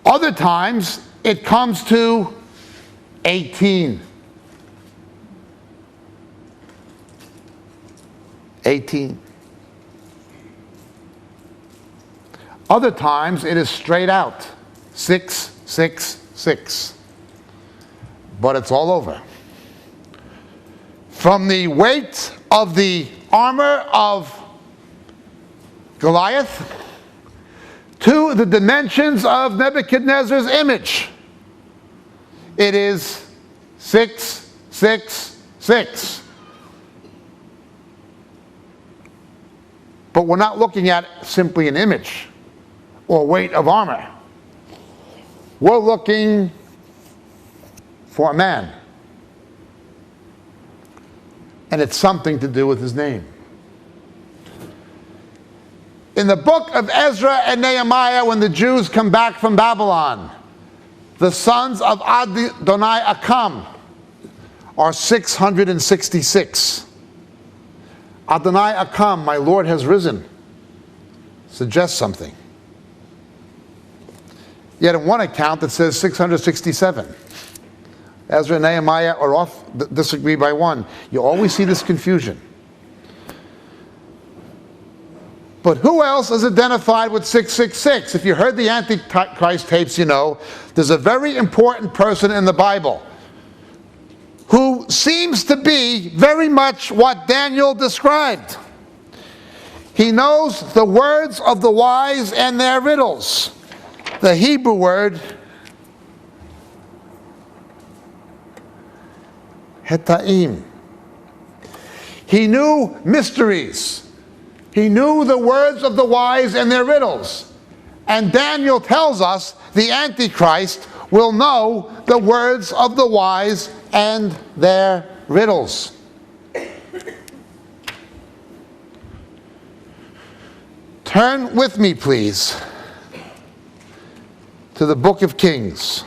A: Other times it comes to 18. 18. Other times it is straight out, 666. But it's all over. From the weight of the armor of Goliath to the dimensions of Nebuchadnezzar's image, it is 666. But we're not looking at simply an image or weight of armor. We're looking for a man. And it's something to do with his name. In the book of Ezra and Nehemiah, when the Jews come back from Babylon, the sons of Adonai Akam are 666. Adonai Akam, my Lord has risen, suggests something. Yet in one account it says 667. Ezra and Nehemiah are off, disagree by one. You always see this confusion. But who else is identified with 666? If you heard the Antichrist tapes, you know there's a very important person in the Bible who seems to be very much what Daniel described. He knows the words of the wise and their riddles. The Hebrew word Hetaim. He knew mysteries. He knew the words of the wise and their riddles. And Daniel tells us the Antichrist will know the words of the wise and their riddles. Turn with me, please, to the book of Kings.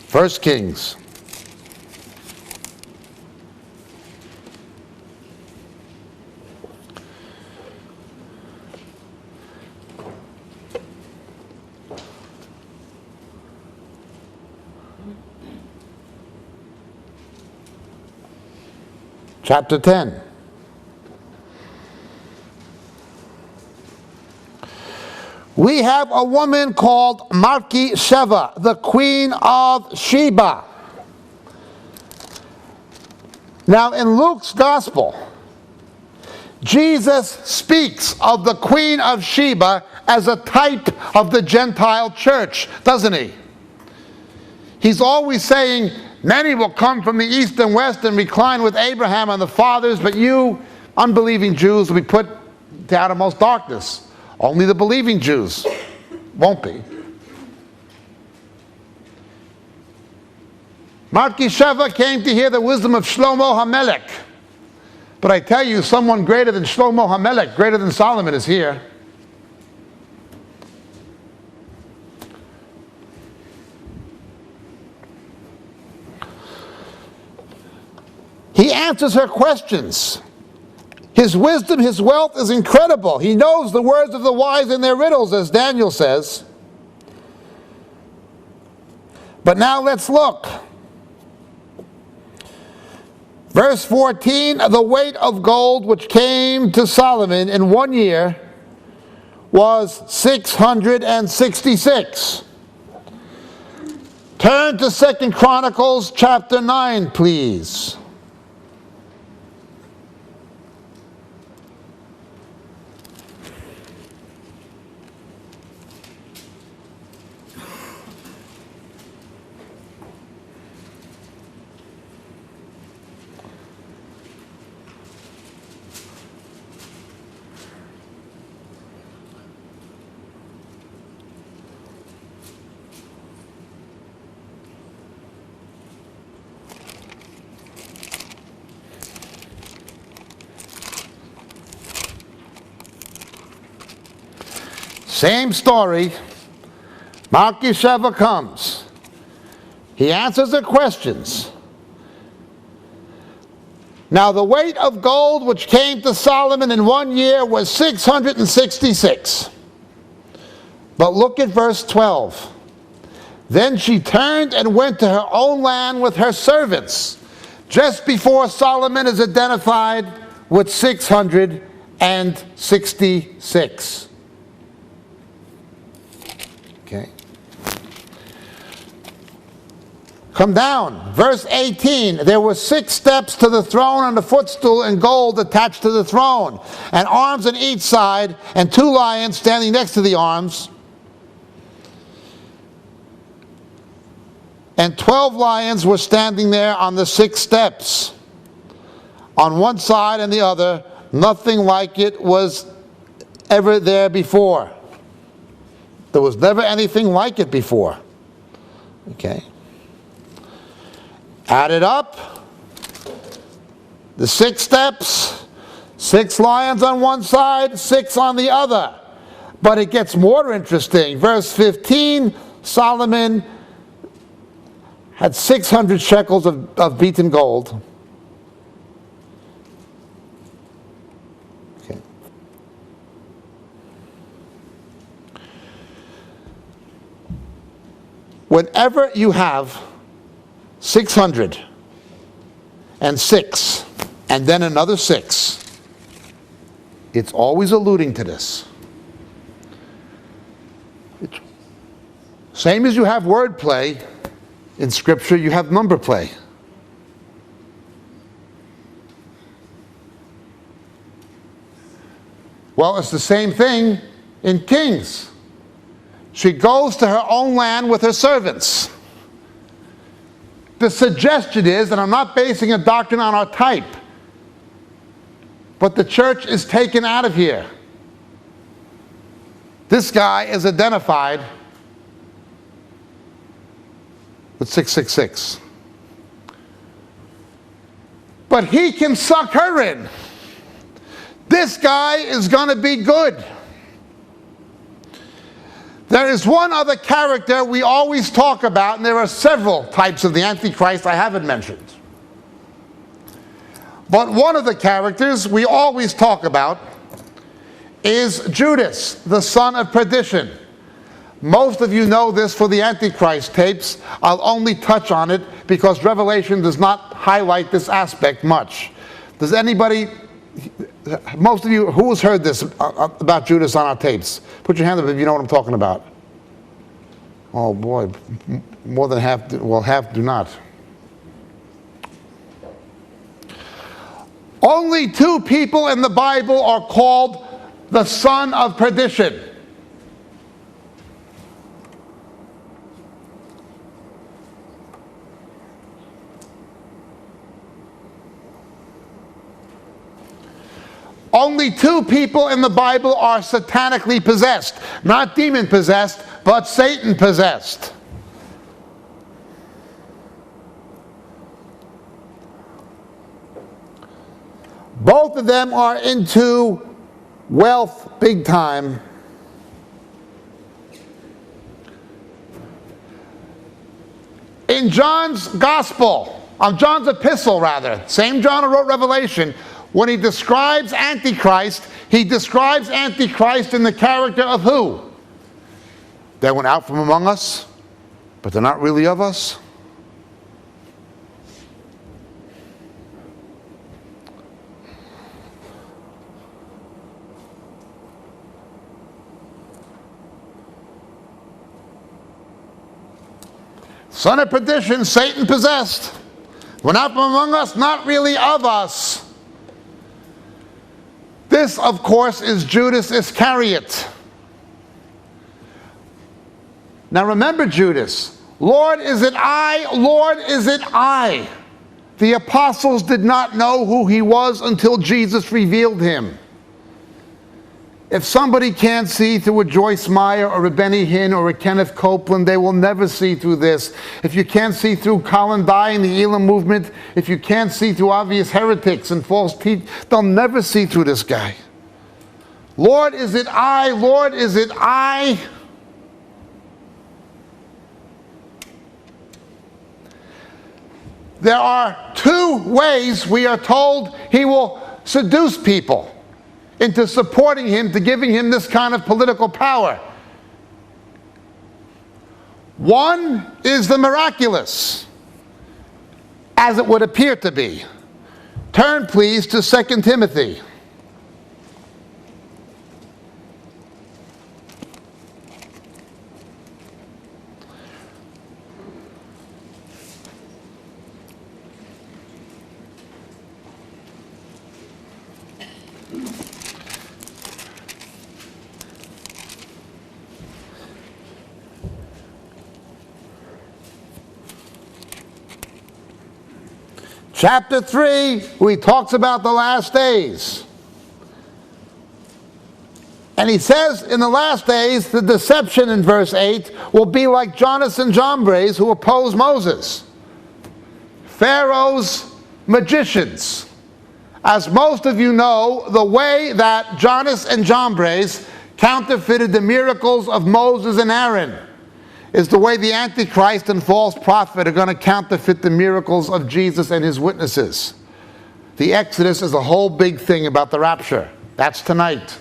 A: First Kings. Chapter 10. We have a woman called Malki Sheva, the queen of Sheba. Now in Luke's gospel, Jesus speaks of the queen of Sheba as a type of the Gentile church, doesn't he? He's always saying, many will come from the east and west and recline with Abraham and the fathers, but you, unbelieving Jews, will be put to outermost darkness. Only the believing Jews won't be. Malki Sheva came to hear the wisdom of Shlomo HaMelech. But I tell you, someone greater than Shlomo HaMelech, greater than Solomon, is here. He answers her questions. His wisdom, his wealth is incredible. He knows the words of the wise and their riddles, as Daniel says. But now let's look. Verse 14, the weight of gold which came to Solomon in 1 year was 666. Turn to 2 Chronicles chapter 9, please. Same story. Malki Sheva comes. He answers the questions. Now the weight of gold which came to Solomon in 1 year was 666. But look at verse 12. Then she turned and went to her own land with her servants, just before Solomon is identified with 666. Okay. Come down. Verse 18. There were 6 steps to the throne and a footstool in gold attached to the throne, and arms on each side, and 2 lions standing next to the arms. And 12 lions were standing there on the 6 steps, on one side and the other. Nothing like it was ever there before. There was never anything like it before. Okay. Add it up. The 6 steps, 6 lions on one side, 6 on the other. But it gets more interesting. Verse 15, Solomon had 600 shekels of beaten gold. Okay. Whenever you have 600 and 6 and then another 6, it's always alluding to this. Same as you have wordplay in Scripture, you have number play. Well, it's the same thing in Kings. She goes to her own land with her servants. The suggestion is, and I'm not basing a doctrine on our type, but the church is taken out of here. This guy is identified with 666. But he can suck her in. This guy is going to be good. There is one other character we always talk about, and there are several types of the Antichrist I haven't mentioned. But one of the characters we always talk about is Judas, the son of perdition. Most of you know this for the Antichrist tapes. I'll only touch on it because Revelation does not highlight this aspect much. Does anybody, most of you, who has heard this about Judas on our tapes? Put your hand up if you know what I'm talking about. Oh boy, more than half, well, half do not. Only 2 people in the Bible are called the son of perdition. Only 2 people in the Bible are satanically possessed. Not demon possessed, but Satan possessed. Both of them are into wealth big time. In John's gospel, John's epistle rather, same John who wrote Revelation, when he describes Antichrist, he describes Antichrist in the character of who? They went out from among us, but they're not really of us. Son of perdition, Satan possessed. Went out from among us, not really of us. This, of course, is Judas Iscariot. Now remember Judas. Lord, is it I? Lord, is it I? The apostles did not know who he was until Jesus revealed him. If somebody can't see through a Joyce Meyer or a Benny Hinn or a Kenneth Copeland, they will never see through this. If you can't see through Colin Dye and the Elam movement, if you can't see through obvious heretics and false teachers, they'll never see through this guy. Lord, is it I? Lord, is it I? There are two ways we are told he will seduce people into supporting him, to giving him this kind of political power. One is the miraculous, as it would appear to be. Turn, please, to 2 Timothy. Chapter 3, he talks about the last days. And he says in the last days, the deception in verse 8 will be like Jannes and Jambres who oppose Moses. Pharaoh's magicians. As most of you know, the way that Jannes and Jambres counterfeited the miracles of Moses and Aaron is the way the Antichrist and false prophet are going to counterfeit the miracles of Jesus and his witnesses. The Exodus is a whole big thing about the rapture. That's tonight.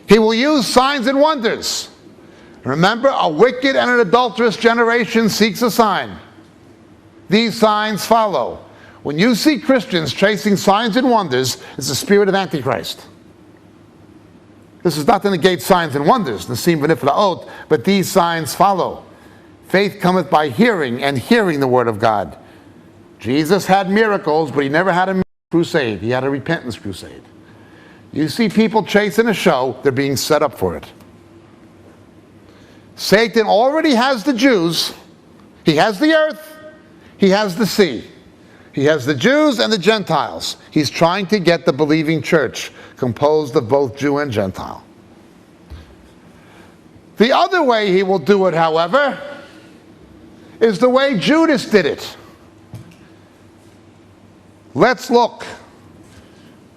A: He will use signs and wonders. Remember, a wicked and an adulterous generation seeks a sign. These signs follow. When you see Christians chasing signs and wonders, it's the spirit of Antichrist. This is not to negate signs and wonders, but these signs follow. Faith cometh by hearing, and hearing the word of God. Jesus had miracles, but he never had a crusade. He had a repentance crusade. You see people chasing a show, they're being set up for it. Satan already has the Jews. He has the earth. He has the sea. He has the Jews and the Gentiles. He's trying to get the believing church composed of both Jew and Gentile. The other way he will do it, however, is the way Judas did it. Let's look.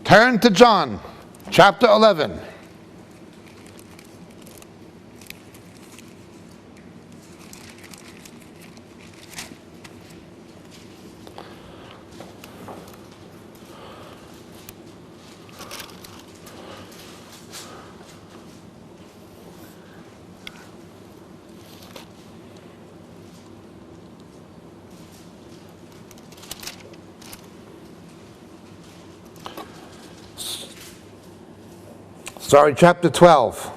A: Turn to John, chapter 11. Chapter 12.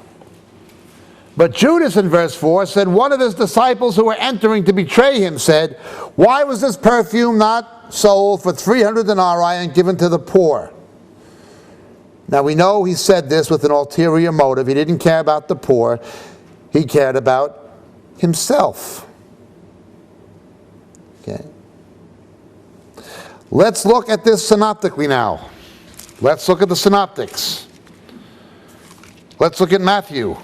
A: But Judas in verse 4 said, one of his disciples who were entering to betray him said, why was this perfume not sold for 300 denarii and given to the poor? Now we know he said this with an ulterior motive. He didn't care about the poor. He cared about himself. Okay. Let's look at this synoptically now. Let's look at the synoptics. Let's look at Matthew.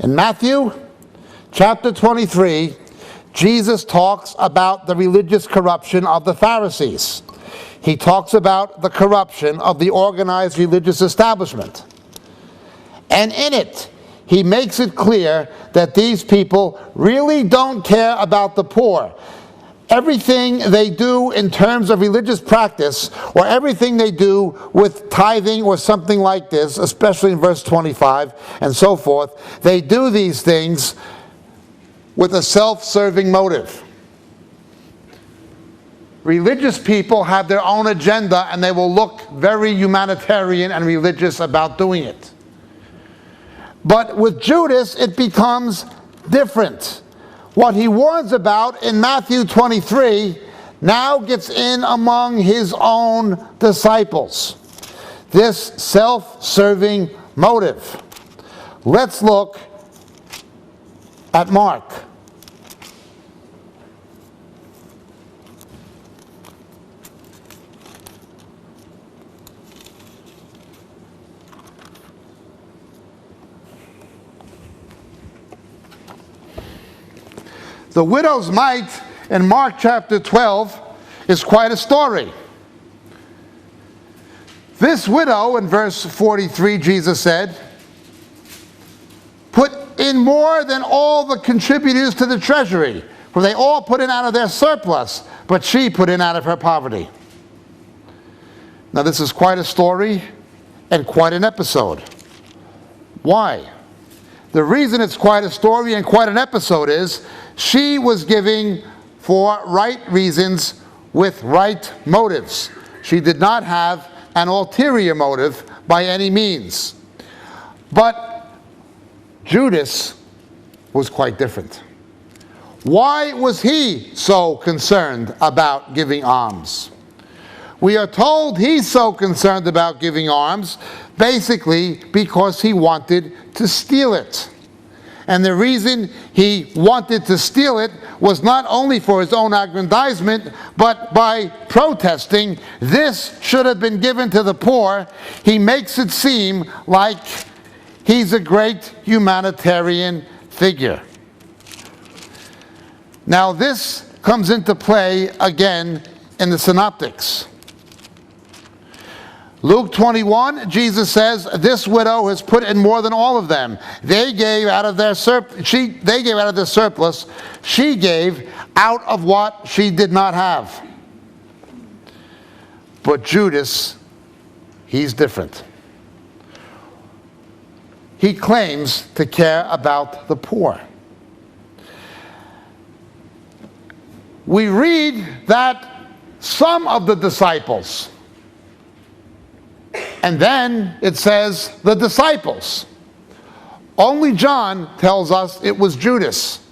A: In Matthew chapter 23, Jesus talks about the religious corruption of the Pharisees. He talks about the corruption of the organized religious establishment. And in it, he makes it clear that these people really don't care about the poor. Everything they do in terms of religious practice, or everything they do with tithing or something like this, especially in verse 25 and so forth, they do these things with a self-serving motive. Religious people have their own agenda, and they will look very humanitarian and religious about doing it. But with Judas, it becomes different. What he warns about in Matthew 23 now gets in among his own disciples. this self-serving motive. Let's look at Mark. The widow's mite in Mark chapter 12 is quite a story. This widow, in verse 43, Jesus said, put in more than all the contributors to the treasury, for they all put in out of their surplus, but she put in out of her poverty. Now this is quite a story and quite an episode. Why? The reason it's quite a story and quite an episode is she was giving for right reasons with right motives. She did not have an ulterior motive by any means. But Judas was quite different. Why was he so concerned about giving alms? We are told he's so concerned about giving alms basically because he wanted to steal it. And the reason he wanted to steal it was not only for his own aggrandizement, but by protesting, this should have been given to the poor. He makes it seem like he's a great humanitarian figure. Now this comes into play again in the Synoptics. Luke 21, Jesus says, this widow has put in more than all of them. They gave out of their surplus. She gave out of what she did not have. But Judas, he's different. He claims to care about the poor. We read that some of the disciples, and then it says the disciples. Only John tells us it was Judas.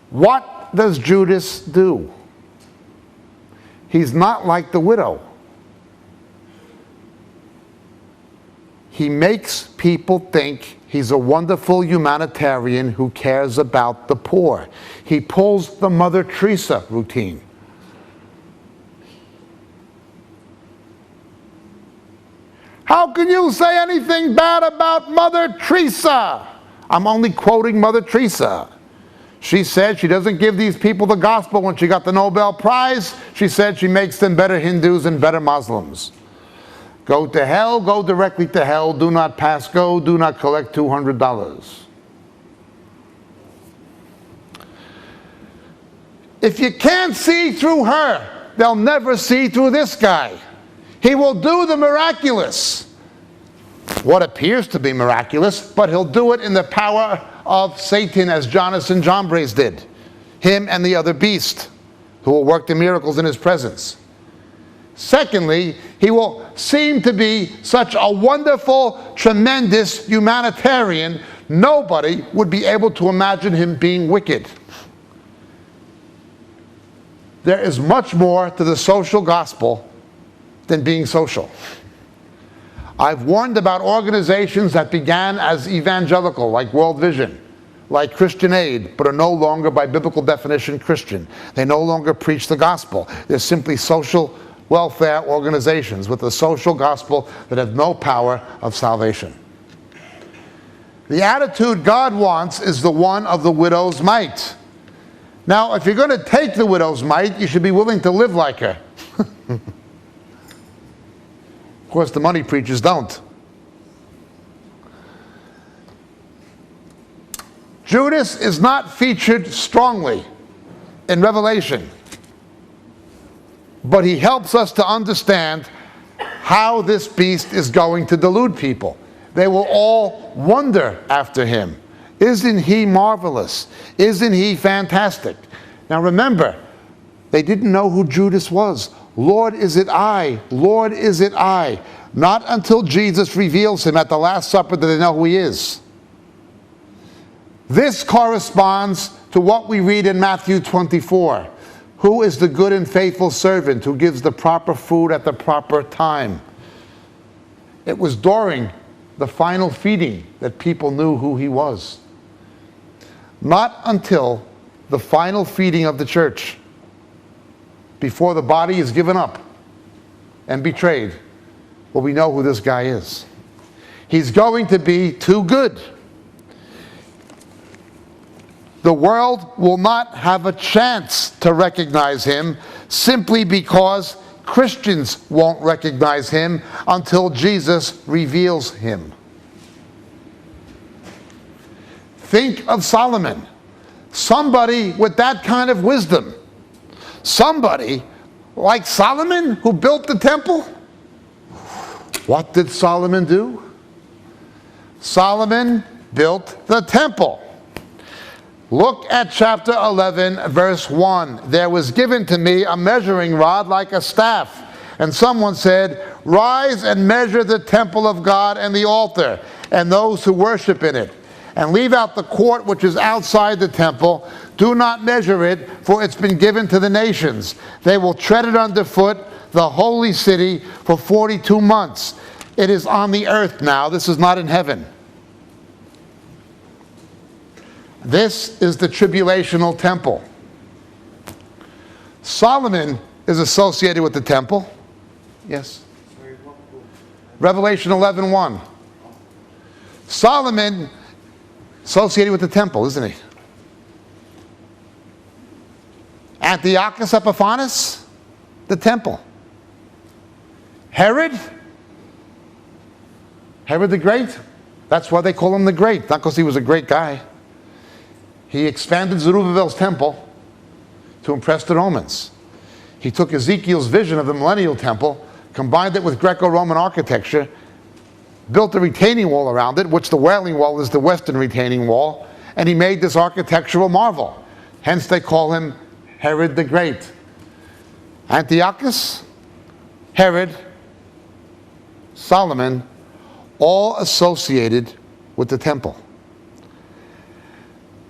A: What does Judas do? He's not like the widow. He makes people think he's a wonderful humanitarian who cares about the poor. He pulls the Mother Teresa routine. How can you say anything bad about Mother Teresa? I'm only quoting Mother Teresa. She said she doesn't give these people the gospel when she got the Nobel Prize. She said she makes them better Hindus and better Muslims. Go to hell, go directly to hell. Do not pass go, do not collect $200. If you can't see through her, they'll never see through this guy. He will do the miraculous, what appears to be miraculous, but he'll do it in the power of Satan, as Jannes and Jambres did. Him and the other beast, who will work the miracles in his presence. Secondly, he will seem to be such a wonderful, tremendous humanitarian, nobody would be able to imagine him being wicked. There is much more to the social gospel than being social. I've warned about organizations that began as evangelical, like World Vision, like Christian Aid, but are no longer, by biblical definition, Christian. They no longer preach the gospel. They're simply social welfare organizations with a social gospel that have no power of salvation. The attitude God wants is the one of the widow's mite. Now, if you're going to take the widow's mite, you should be willing to live like her. Of course, the money preachers don't. Judas is not featured strongly in Revelation, but he helps us to understand how this beast is going to delude people. They will all wonder after him. Isn't he marvelous? Isn't he fantastic? Now remember, they didn't know who Judas was. Lord, is it I? Lord, is it I? Not until Jesus reveals him at the Last Supper do they know who he is. This corresponds to what we read in Matthew 24. Who is the good and faithful servant who gives the proper food at the proper time? It was during the final feeding that people knew who he was. Not until the final feeding of the church, before the body is given up and betrayed, will we know who this guy is. He's going to be too good. The world will not have a chance to recognize him simply because Christians won't recognize him until Jesus reveals him. Think of Solomon, somebody with that kind of wisdom, somebody like Solomon who built the temple. What did Solomon do? Solomon built the temple. Look at chapter 11, verse 1. There was given to me a measuring rod like a staff. And someone said, rise and measure the temple of God and the altar and those who worship in it. And leave out the court which is outside the temple. Do not measure it, for it's been given to the nations. They will tread it underfoot, the holy city, for 42 months. It is on the earth now. This is not in heaven. This is the tribulational temple. Solomon is associated with the temple. Yes? Revelation 11:1. Solomon associated with the temple, isn't he? Antiochus Epiphanes, the temple. Herod the Great, that's why they call him the Great, not because he was a great guy. He expanded Zerubbabel's temple to impress the Romans. He took Ezekiel's vision of the millennial temple, combined it with Greco-Roman architecture, built a retaining wall around it, which the Wailing Wall is the western retaining wall, and he made this architectural marvel. Hence they call him Herod the Great. Antiochus, Herod, Solomon, all associated with the temple.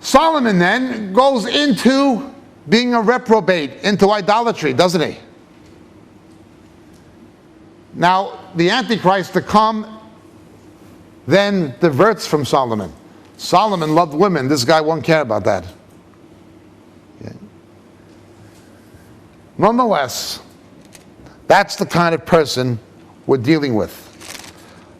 A: Solomon then goes into being a reprobate, into idolatry, doesn't he? Now, the Antichrist to come then diverts from Solomon. Solomon loved women. This guy won't care about that. Yeah. Nonetheless, that's the kind of person we're dealing with.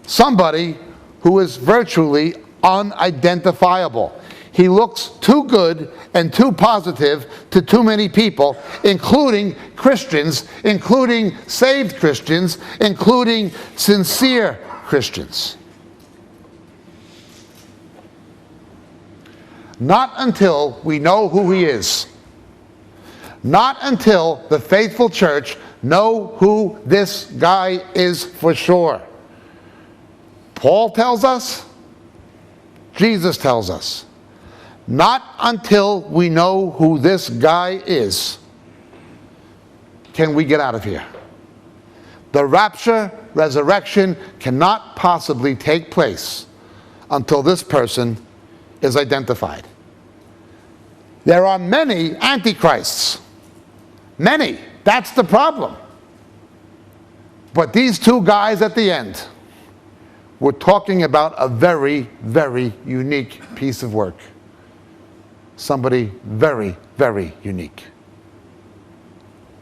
A: Somebody who is virtually unidentifiable. He looks too good and too positive to too many people, including Christians, including saved Christians, including sincere Christians. Not until we know who he is. Not until the faithful church know who this guy is for sure. Paul tells us, Jesus tells us. Not until we know who this guy is can we get out of here. The rapture, resurrection cannot possibly take place until this person is identified. There are many antichrists. Many. That's the problem. But these two guys at the end, we're talking about a very, very unique piece of work. Somebody very, very unique.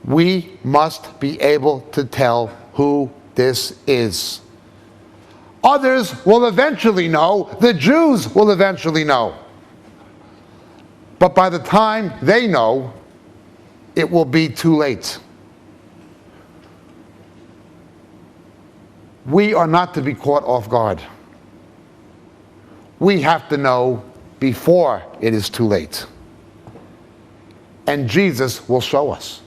A: We must be able to tell who this is. Others will eventually know. The Jews will eventually know. But by the time they know, it will be too late. We are not to be caught off guard. We have to know before it is too late. And Jesus will show us.